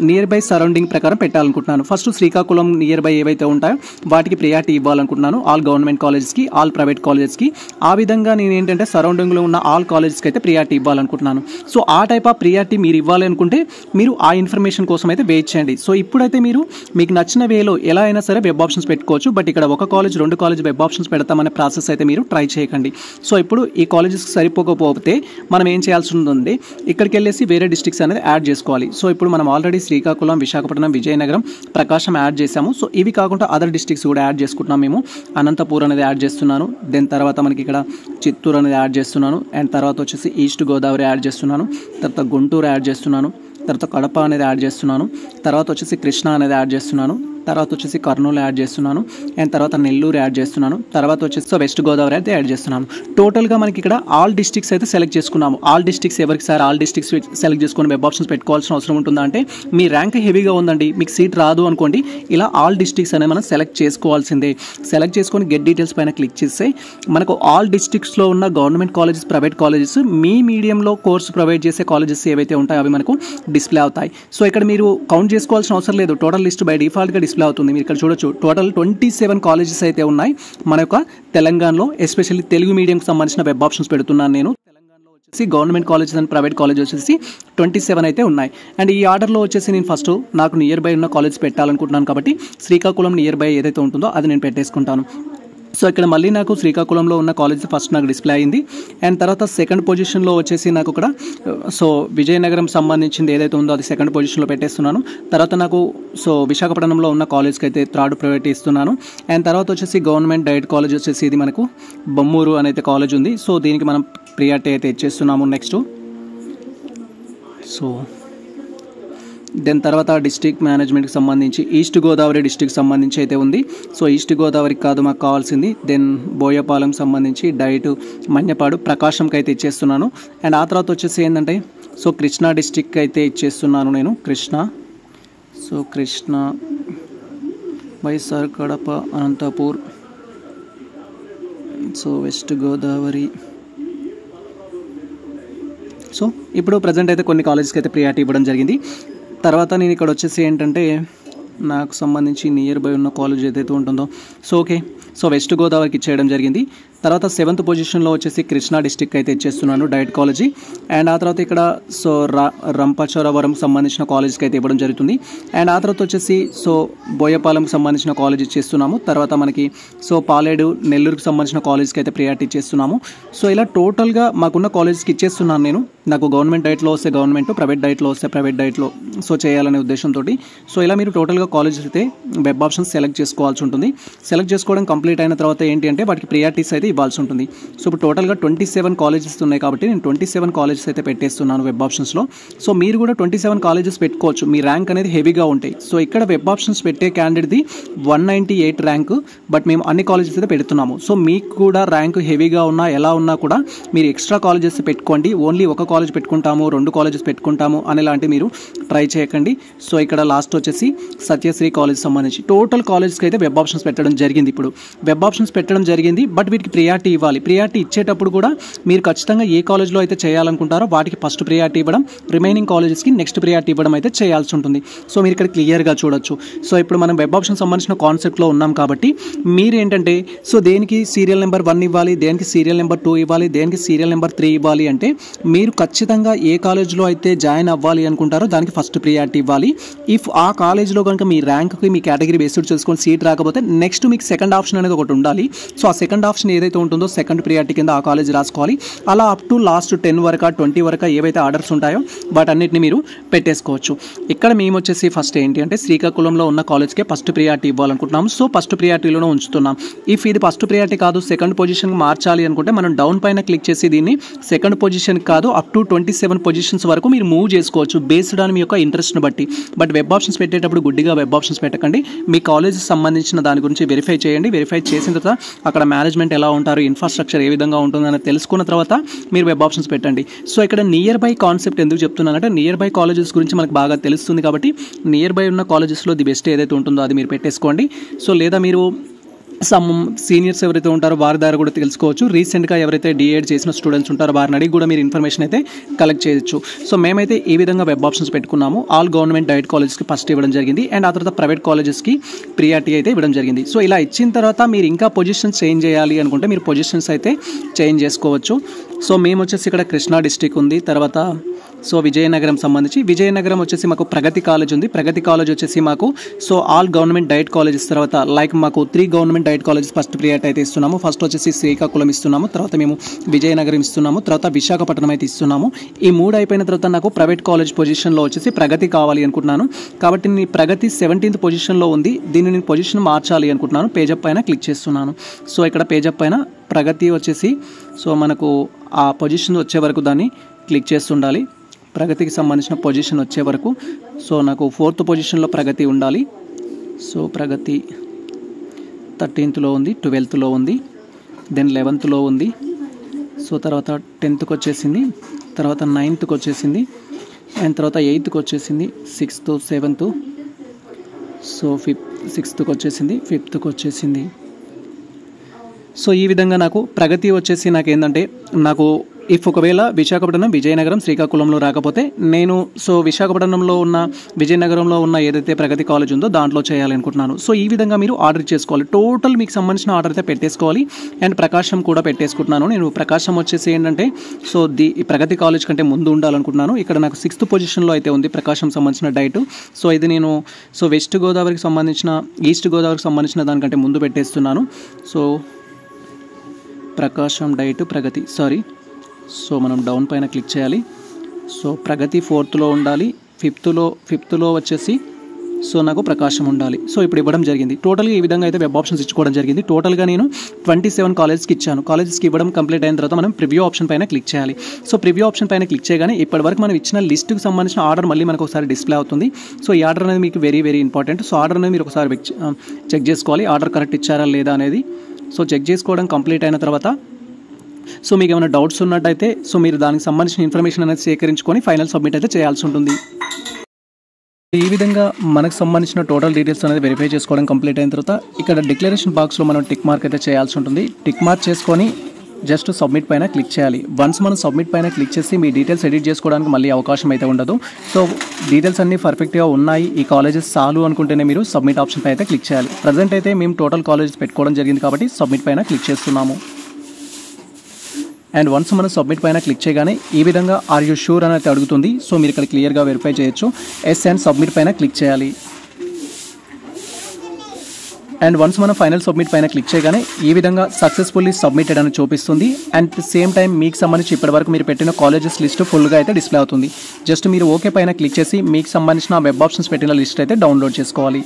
Speaker 1: నియర్ బై సరౌండింగ్ ప్రకారం పెట్టాలనుకుంటున్నాను. ఫస్ట్ శ్రీకాకుళం నియర్ బై ఏవైతే ఉంటాయో వాటికి ప్రియారిటీ ఇవ్వాలనుకుంటున్నాను, ఆల్ గవర్నమెంట్ కాలేజెస్కి, ఆల్ ప్రైవేట్ కాలేజెస్కి. ఆ విధంగా నేను ఏంటంటే సరౌండింగ్లో ఉన్న ఆల్ కాలేజెస్కి అయితే ప్రియారిటీ ఇవ్వాలనుకుంటున్నాను. సో ఆ టైప్ ఆఫ్ ప్రియారిటీ మీరు ఇవ్వాలి అనుకుంటే మీరు ఆ ఇన్ఫర్మేషన్ కోసం అయితే వెయిట్ చేయండి. సో ఇప్పుడైతే మీరు మీకు నచ్చిన వేలో ఎలా అయినా సరే వెబ్ ఆప్షన్స్ పెట్టుకోవచ్చు, బట్ ఇక్కడ ఒక కాలేజ్ 2 కాలేజ్ వెబ్ ఆప్షన్స్ పెడతామనే ప్రాసెస్ అయితే మీరు ట్రై చేయకండి. సో ఇప్పుడు ఈ కాలేజెస్కి సరిపోకపోతే మనం ఏం చేయాల్సి ఉంటుంది, ఇక్కడికి వెళ్ళేసి వేరే డిస్ట్రిక్ట్స్ అనేది యాడ్ చేసుకోవాలి. సో ఇప్పుడు మనం ఆల్రెడీ శ్రీకాకుళం, విశాఖపట్నం, విజయనగరం, ప్రకాశం యాడ్ చేసాము. సో ఇవి కాకుండా అదర్ డిస్ట్రిక్ట్స్ కూడా యాడ్ చేసుకుంటున్నాం మేము. అనంతపూర్ అనేది యాడ్ చేస్తున్నాను, దెన్ తర్వాత మనకి ఇక్కడ చిత్తూరు అనేది యాడ్ చేస్తున్నాను, అండ్ తర్వాత వచ్చేసి ఈస్ట్ గోదావరి యాడ్ చేస్తున్నాను, తర్వాత గుంటూరు యాడ్ చేస్తున్నాను, తర్వాత కడప అనేది యాడ్ చేస్తున్నాను, తర్వాత వచ్చేసి కృష్ణా అనేది యాడ్ చేస్తున్నాను, తర్వాత వచ్చేసి కర్నూలు యాడ్ చేస్తున్నాను, అండ్ తర్వాత నెల్లూరు యాడ్ చేస్తున్నాను, తర్వాత వచ్చేసి వెస్ట్ గోదావరి అయితే యాడ్ చేస్తున్నాను. టోటల్గా మనకి ఇక్కడ ఆల్ డిస్ట్రిక్ట్స్ అయితే సెలెక్ట్ చేసుకున్నాము. ఆల్ డిస్ట్రిక్ట్స్ ఎవరికి సార్ ఆల్ డిస్ట్రిక్ట్స్ సెలెక్ట్ చేసుకొని వెబ్ ఆప్షన్స్ పెట్టుకోవాల్సిన అవసరం ఉంటుందా అంటే, మీ ర్యాంక్ హెవీగా ఉందండి, మీకు సీట్ రాదు అనుకోండి, ఇలా ఆల్ డిస్ట్రిక్ట్స్ అనేది మనం సెలెక్ట్ చేసుకోవాల్సిందే. సెలెక్ట్ చేసుకొని గెట్ డీటెయిల్స్ పైన క్లిక్ చేస్తే మనకు ఆల్ డిస్ట్రిక్ట్స్లో ఉన్న గవర్నమెంట్ కాలేజెస్, ప్రైవేట్ కాలేజెస్, మీ మీడియంలో కోర్సు ప్రొవైడ్ చేసే కాలేజెస్ ఏవైతే ఉంటాయో అవి మనకు డిస్ప్లే అవుతాయి. సో ఇక్కడ మీరు కౌంట్ చేసుకోవాల్సిన అవసరం లేదు, టోటల్ లిస్ట్ బై డిఫాల్ట్గా డిస్ప్లే అవుతుంది. మీరు ఇక్కడ చూడొచ్చు టోటల్ 27 కాలేజెస్ అయితే ఉన్నాయి మన యొక్క తెలంగాణలో. ఎస్పెషల్లీ తెలుగు మీడియంకి సంబంధించిన వెబ్ ఆప్షన్స్ పెడుతున్నాను నేను. తెలంగాణలో వచ్చేసి government colleges and private college వచ్చేసి 27 అయితే ఉన్నాయి. అండ్ ఈ ఆర్డర్లో వచ్చేసి నేను ఫస్ట్ నాకు నియర్ బై ఉన్న కాలేజ్ పెట్టాలనుకుంటున్నాను కాబట్టి శ్రీకాకుళం నియర్ బై ఏదైతే ఉంటుందో అది నేను పెట్టేసుకుంటాను. సో ఇక్కడ మళ్ళీ నాకు శ్రీకాకుళంలో ఉన్న కాలేజ్ ఫస్ట్ నాకు డిస్ప్లే అయింది, అండ్ తర్వాత సెకండ్ పొజిషన్లో వచ్చేసి నాకు ఇక్కడ సో విజయనగరం సంబంధించింది ఏదైతే ఉందో అది సెకండ్ పొజిషన్లో పెట్టేస్తున్నాను. తర్వాత నాకు సో విశాఖపట్నంలో ఉన్న కాలేజ్కి అయితే థర్డ్ ప్రయారిటీ ఇస్తున్నాను. అండ్ తర్వాత వచ్చేసి గవర్నమెంట్ డైట్ కాలేజ్ వచ్చేసి ఇది మనకు బొమ్మూరు అనేది కాలేజ్ ఉంది. సో దీనికి మనం ప్రియారిటీ అయితే ఇచ్చేస్తున్నాము నెక్స్ట్. సో దెన్ తర్వాత డిస్ట్రిక్ట్ మేనేజ్మెంట్కి సంబంధించి ఈస్ట్ గోదావరి డిస్ట్రిక్ట్ సంబంధించి అయితే ఉంది. సో ఈస్ట్ గోదావరికి కాదు మాకు కావాల్సింది. దెన్ బోయపాలెం సంబంధించి డైట్, మన్యపాడు, ప్రకాశంకి అయితే ఇచ్చేస్తున్నాను. అండ్ ఆ తర్వాత వచ్చేసి ఏంటంటే సో కృష్ణా డిస్ట్రిక్ట్ అయితే ఇచ్చేస్తున్నాను నేను, Krishna. So Krishna, YSR, Kadapa, Anantapur, so west Godavari. So ఇప్పుడు ప్రజెంట్ అయితే కొన్ని కాలేజెస్కి అయితే ప్రియారిటీ ఇవ్వడం జరిగింది. తర్వాత నేను ఇక్కడ వచ్చేసి ఏంటంటే నాకు సంబంధించి నియర్ బై ఉన్న కాలేజ్ ఏదైతే ఉంటుందో సో ఓకే, సో వెస్ట్ గోదావరికి ఇచ్చేయడం జరిగింది. తర్వాత 7th పొజిషన్లో వచ్చేసి కృష్ణా డిస్ట్రిక్ట్ అయితే ఇచ్చేస్తున్నాను, డైట్ కాలేజీ. అండ్ ఆ తర్వాత ఇక్కడ సో రంపచోడవరం సంబంధించిన కాలేజ్కి అయితే ఇవ్వడం జరుగుతుంది. అండ్ ఆ తర్వాత వచ్చేసి సో బోయపాలెంకి సంబంధించిన కాలేజ్ ఇచ్చేస్తున్నాము. తర్వాత మనకి సో పాలేడు, నెల్లూరుకి సంబంధించిన కాలేజ్కి అయితే ప్రియారిటీ ఇచ్చేస్తున్నాము. సో ఇలా టోటల్గా మాకున్న కాలేజ్కి ఇచ్చేస్తున్నాను నేను. నాకు గవర్నమెంట్ డైట్లో వస్తే గవర్నమెంట్, ప్రైవేట్ డైట్లో వస్తే ప్రైవేట్ డైట్లో సో చేయాలనే ఉద్దేశంతో. సో ఇలా మీరు టోటల్గా కాలేజ్ అయితే వెబ్ ఆప్షన్స్ సెలెక్ట్ చేసుకోవాల్సి ఉంటుంది. సెలెక్ట్ చేసుకోవడం కంప్లీట్ అయిన తర్వాత ఏంటి అంటే వాటికి ప్రియారిటీస్ అయితే ఇవ్వాల్సి ఉంటుంది. సో ఇప్పుడు టోటల్గా 27 కాలేజెస్ ఉన్నాయి కాబట్టి నేను 27 కాలేజెస్ అయితే పెట్టేస్తున్నాను వెబ్ ఆప్షన్స్లో. సో మీరు కూడా 27 కాలేజెస్ పెట్టుకోవచ్చు, మీ ర్యాంక్ అనేది హెవీగా ఉంటాయి. సో ఇక్కడ వెబ్ ఆప్షన్స్ పెట్టే క్యాండిడేట్ది 198 ర్యాంక్, బట్ మేము అన్ని కాలేజెస్ అయితే పెడుతున్నాము. సో మీకు కూడా ర్యాంక్ హెవీగా ఉన్నా ఎలా ఉన్నా కూడా మీరు ఎక్స్ట్రా కాలేజెస్ పెట్టుకోండి. ఓన్లీ ఒక కాలేజ్ పెట్టుకుంటాము, 2 కాలేజెస్ పెట్టుకుంటాము అనేలాంటి మీరు ట్రై చేయకండి. సో ఇక్కడ లాస్ట్ వచ్చేసి సత్యశ్రీ కాలేజ్ సంబంధించి టోటల్ కాలేజ్కి అయితే వెబ్ ఆప్షన్స్ పెట్టడం జరిగింది. ఇప్పుడు వెబ్ ఆప్షన్స్ పెట్టడం జరిగింది, బట్ వీటికి ప్రియారిటీ ఇవ్వాలి. ప్రియారిటీ ఇచ్చేటప్పుడు కూడా మీరు ఖచ్చితంగా ఏ కాలేజ్లో అయితే చేయాలనుకుంటారో వాటికి ఫస్ట్ ప్రియారిటీ ఇవ్వడం, రిమైనింగ్ కాలేజెస్కి నెక్స్ట్ ప్రియారిటీ ఇవ్వడం అయితే చేయాల్సి ఉంటుంది. సో మీరు ఇక్కడ క్లియర్గా చూడొచ్చు. సో ఇప్పుడు మనం వెబ్ ఆప్షన్ సంబంధించిన కాన్సెప్ట్లో ఉన్నాం కాబట్టి మీరు ఏంటంటే సో దేనికి సీరియల్ నెంబర్ 1 ఇవ్వాలి, దేనికి సీరియల్ నెంబర్ 2 ఇవ్వాలి, దేనికి సీరియల్ నెంబర్ 3 ఇవ్వాలి అంటే మీరు ఖచ్చితంగా ఏ కాలేజ్లో అయితే జాయిన్ అవ్వాలి అనుకుంటారో దానికి ఫస్ట్ ప్రియారిటీ ఇవ్వాలి. ఇఫ్ ఆ కాలేజ్లో కనుక మీ ర్యాంక్కి, మీ కేటగిరీ బేస్డ్ చేసుకొని సీట్ రాకపోతే నెక్స్ట్ మీకు సెకండ్ ఆప్షన్ అనేది ఒకటి ఉండాలి. సో ఆ సెకండ్ ఆప్షన్ ఏదైతే ఉంటుందో సెకండ్ ప్రియారిటీ కింద ఆ కాలేజ్ రాసుకోవాలి. అలా అప్ టు లాస్ట్ 10 వరకు 20 వరకు ఏవైతే ఆర్డర్స్ ఉంటాయో వాటన్నిటిని మీరు పెట్టేసుకోవచ్చు. ఇక్కడ మేము వచ్చేసి ఫస్ట్ ఏంటి అంటే శ్రీకాకుళంలో ఉన్న కాలేజ్కే ఫస్ట్ ప్రియారిటీ ఇవ్వాలనుకుంటున్నాము. సో ఫస్ట్ ప్రియారిటీలోనే ఉంచుతున్నాం. ఇఫ్ ఇది ఫస్ట్ ప్రియారిటీ కాదు, సెకండ్ పొజిషన్ మార్చాలి అనుకుంటే మనం డౌన్ పైన క్లిక్ చేసి దీన్ని సెకండ్ పొజిషన్ కాదు అప్ టు 27 పొజిషన్స్ వరకు మీరు మూవ్ చేసుకోవచ్చు బేస్డ్ ఆన్ మీ యొక్క ఇంట్రెస్ట్ని బట్టి. బట్ వెబ్ ఆప్షన్స్ పెట్టేటప్పుడు గుడ్డిగా వెబ్ ఆప్షన్స్ పెట్టకండి. మీ కాలేజ్ సంబంధించిన దాని గురించి వెరిఫై చేయండి. వెరిఫై చేసిన తర్వాత అక్కడ మేనేజ్మెంట్ ఎలా ఉంటారు, ఇన్ఫ్రాస్ట్రక్చర్ ఏ విధంగా ఉంటుందని తెలుసుకున్న తర్వాత మీరు వెబ్ ఆప్షన్స్ పెట్టండి. సో ఇక్కడ నియర్ బై కాన్సెప్ట్ ఎందుకు చెప్తున్నానంటే నియర్ బై కాలేజెస్ గురించి మనకు బాగా తెలుస్తుంది కాబట్టి నియర్ బై ఉన్న కాలేజెస్లో ది బెస్ట్ ఏదైతే ఉంటుందో అది మీరు పెట్టేసుకోండి. సో లేదా మీరు సమ్ సీనియర్స్ ఎవరైతే ఉంటారో వారి ద్వారా కూడా తెలుసుకోవచ్చు. రీసెంట్గా ఎవరైతే డిఎడ్ చేసిన స్టూడెంట్స్ ఉంటారో వారిని అడిగి కూడా మీరు ఇన్ఫర్మేషన్ అయితే కలెక్ట్ చేయొచ్చు. సో మేమైతే ఈ విధంగా వెబ్ ఆప్షన్స్ పెట్టుకున్నాము. ఆల్ గవర్నమెంట్ డైట్ కాలేజెస్కి ఫస్ట్ ఇవ్వడం జరిగింది అండ్ ఆ తర్వాత ప్రైవేట్ కాలేజెస్కి ప్రియారిటీ అయితే ఇవ్వడం జరిగింది. సో ఇలా ఇచ్చిన తర్వాత మీరు ఇంకా పొజిషన్స్ చేంజ్ చేయాలి అనుకుంటే మీరు పొజిషన్స్ అయితే చేంజ్ చేసుకోవచ్చు. సో మేము వచ్చేసి ఇక్కడ కృష్ణా డిస్టిక్ ఉంది, తర్వాత సో విజయనగరం సంబంధించి విజయనగరం వచ్చేసి మాకు ప్రగతి కాలేజ్ ఉంది. ప్రగతి కాలేజ్ వచ్చేసి మాకు so all government diet colleges తర్వాత లైక్ మాకు 3 government diet colleges first priority అయితే ఇస్తున్నాము. ఫస్ట్ వచ్చేసి శ్రీకాకుళం ఇస్తున్నాము, తర్వాత మేము విజయనగరం ఇస్తున్నాము, తర్వాత విశాఖపట్నం అయితే ఇస్తున్నాము. ఈ 3 అయిపోయిన తర్వాత నాకు ప్రైవేట్ కాలేజ్ పొజిషన్లో వచ్చేసి ప్రగతి కావాలి అనుకుంటున్నాను కాబట్టి నీ ప్రగతి 17th పొజిషన్లో ఉంది. దీన్ని నేను పొజిషన్ మార్చాలి అనుకుంటున్నాను. పేజప్ పైన క్లిక్ చేస్తున్నాను. సో ఇక్కడ పేజప్ పైన ప్రగతి వచ్చేసి సో మనకు ఆ పొజిషన్ వచ్చే వరకు దాన్ని క్లిక్ చేస్తుండాలి. ప్రగతికి సంబంధించిన పొజిషన్ వచ్చే వరకు సో నాకు 4th పొజిషన్లో ప్రగతి ఉండాలి. సో ప్రగతి 13th ఉంది, 12th ఉంది, దెన్ 11th ఉంది, సో తర్వాత 10th వచ్చేసింది, తర్వాత 9th వచ్చేసింది అండ్ తర్వాత 8th వచ్చేసింది, 6th 7th, సో 6th వచ్చేసింది, 5th వచ్చేసింది. సో ఈ విధంగా నాకు ప్రగతి వచ్చేసి నాకు ఏంటంటే నాకు ఇఫ్ ఒకవేళ విశాఖపట్నం, విజయనగరం, శ్రీకాకుళంలో రాకపోతే నేను సో విశాఖపట్నంలో ఉన్న విజయనగరంలో ఉన్న ఏదైతే ప్రగతి కాలేజ్ ఉందో దాంట్లో చేయాలి అనుకుంటున్నాను. సో ఈ విధంగా మీరు ఆర్డర్ చేసుకోవాలి. టోటల్ మీకు సంబంధించిన ఆర్డర్ అయితే పెట్టేసుకోవాలి అండ్ ప్రకాశం కూడా పెట్టేసుకుంటున్నాను. నేను ప్రకాశం వచ్చేసి ఏంటంటే సో ఈ ప్రగతి కాలేజ్ కంటే ముందు ఉండాలనుకుంటున్నాను. ఇక్కడ నాకు 6th పొజిషన్లో అయితే ఉంది ప్రకాశం సంబంధించిన డైట్. సో ఇది నేను సో వెస్ట్ గోదావరికి సంబంధించిన, ఈస్ట్ గోదావరికి సంబంధించిన దానికంటే ముందు పెట్టేస్తున్నాను. సో ప్రకాశం డైట్ ప్రగతి సో మనం డౌన్ పైన క్లిక్ చేయాలి. సో ప్రగతి 4th ఉండాలి, 5th వచ్చేసి సో నాకు ప్రకాశం ఉండాలి. సో ఇప్పుడు ఇవ్వడం జరిగింది. టోటల్గా ఈ విధంగా అయితే వెబ్ ఆప్షన్స్ ఇచ్చుకోవడం జరిగింది. టోటల్గా నేను 27 కాలేజెస్కి ఇచ్చాను. కాలేజెస్కి ఇవ్వడం కంప్లీట్ అయిన తర్వాత మనం ప్రివ్యూ ఆప్షన్ పైన క్లిక్ చేయాలి. సో ప్రివ్యూ ఆప్షన్ పైన క్లిక్ చేయగానే ఇప్పటివరకు మనం ఇచ్చిన లిస్టుకి సంబంధించిన ఆర్డర్ మళ్ళీ మనకు ఒకసారి డిస్ప్లే అవుతుంది. సో ఈ ఆర్డర్ అనేది మీకు very very important. So order అనేది మీరు ఒకసారి చెక్ చేసుకోవాలి, ఆర్డర్ కరెక్ట్ ఇచ్చారా లేదా అనేది. సో చెక్ చేసుకోవడం కంప్లీట్ అయిన తర్వాత సో మీకు ఏమైనా డౌట్స్ ఉన్నట్టయితే సో మీరు దానికి సంబంధించిన ఇన్ఫర్మేషన్ అనేది సేకరించుకొని ఫైనల్ సబ్మిట్ అయితే చేయాల్సి ఉంటుంది. ఈ విధంగా మనకు సంబంధించిన టోటల్ డీటెయిల్స్ అనేది వెరిఫై చేసుకోవడం కంప్లీట్ అయిన తర్వాత ఇక్కడ డిక్లరేషన్ బాక్స్లో మనం టిక్ మార్క్ అయితే చేయాల్సి ఉంటుంది. టిక్ మార్క్ చేసుకొని జస్ట్ సబ్మిట్ పైన క్లిక్ చేయాలి. వన్స్ మనం సబ్మిట్ పైన క్లిక్ చేసి మీ డీటెయిల్స్ ఎడిట్ చేసుకోవడానికి మళ్ళీ అవకాశం అయితే ఉండదు. సో డీటెయిల్స్ అన్నీ పర్ఫెక్ట్గా ఉన్నాయి, ఈ కాలేజెస్ చాలు అనుకుంటేనే మీరు సబ్మిట్ ఆప్షన్ పై అయితే క్లిక్ చేయాలి. ప్రజెంట్ అయితే మేము టోటల్ కాలేజెస్ పెట్టుకోవడం జరిగింది కాబట్టి సబ్మిట్ పైన క్లిక్ చేస్తున్నాము. అండ్ వన్స్ మనం సబ్మిట్ పైన క్లిక్ చేయగానే ఈ విధంగా ఆర్ యూ షూర్ అని అయితే అడుగుతుంది. సో మీరు ఇక్కడ క్లియర్గా వెరిఫై చేయొచ్చు. ఎస్ అండ్ సబ్మిట్ పైన క్లిక్ చేయాలి. అండ్ వన్స్ మనం ఫైనల్ సబ్మిట్ పైన క్లిక్ చేయగానే ఈ విధంగా సక్సెస్ఫుల్లీ సబ్మిటెడ్ అని చూపిస్తుంది. అండ్ సేమ్ టైం మీకు సంబంధించి ఇప్పటివరకు మీరు పెట్టిన కాలేజెస్ లిస్ట్ ఫుల్గా అయితే డిస్ప్లే అవుతుంది. జస్ట్ మీరు ఓకే పైన క్లిక్ చేసి మీకు సంబంధించిన వెబ్ ఆప్షన్స్ పెట్టిన లిస్ట్ అయితే డౌన్లోడ్ చేసుకోవాలి.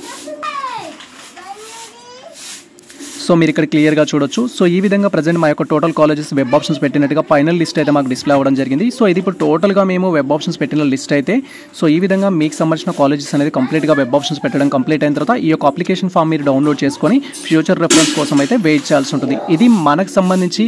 Speaker 1: సో మీరు ఇక్కడ క్లియర్గా చూడొచ్చు. సో ఈ విధంగా ప్రజెంట్ మా యొక్క టోటల్ కాలేజెస్ వెబ్ ఆప్షన్స్ పెట్టినట్టుగా ఫైనల్ లిస్ట్ అయితే మాకు డిస్ప్లే అవ్వడం జరిగింది. సో ఇది ఇప్పుడు టోటల్గా మేము వెబ్ ఆప్షన్స్ పెట్టిన లిస్ట్ అయితే సో ఈ విధంగా మీకు సంబంధించిన కాలేజెస్ అనేది కంప్లీట్గా వెబ్ ఆప్షన్స్ పెట్టడం కంప్లీట్ అయిన తర్వాత ఈ యొక్క అప్లికేషన్ ఫామ్ మీరు డౌన్లోడ్ చేసుకొని ఫ్యూచర్ రెఫరెన్స్ కోసం అయితే వెయిట్ చేయాల్సి ఉంటుంది. ఇది మనకు సంబంధించి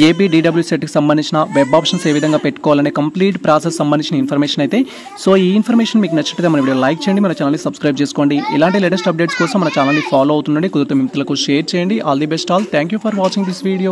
Speaker 1: ఏపీ DWSETకి సంబంధించిన వెబ్ ఆప్షన్స్ ఏ విధంగా పెట్టుకోవాలనే కంప్లీట్ ప్రాసెస్ సంబంధించిన ఇన్ఫర్మేషన్ అయితే. సో ఈ ఇన్ఫర్మేషన్ మీకు నచ్చితే మన వీడియో లైక్ చేయండి, మన ఛానల్ని సబ్స్క్రైబ్ చేసుకోండి. ఇలాంటి లేటెస్ట్ అప్డేట్స్ కోసం మన ఛానల్ని ఫాలో అవుతుండండి. కుదిరితే మిత్రులకు షేర్ చేయండి. All the best all. Thank you for watching this video.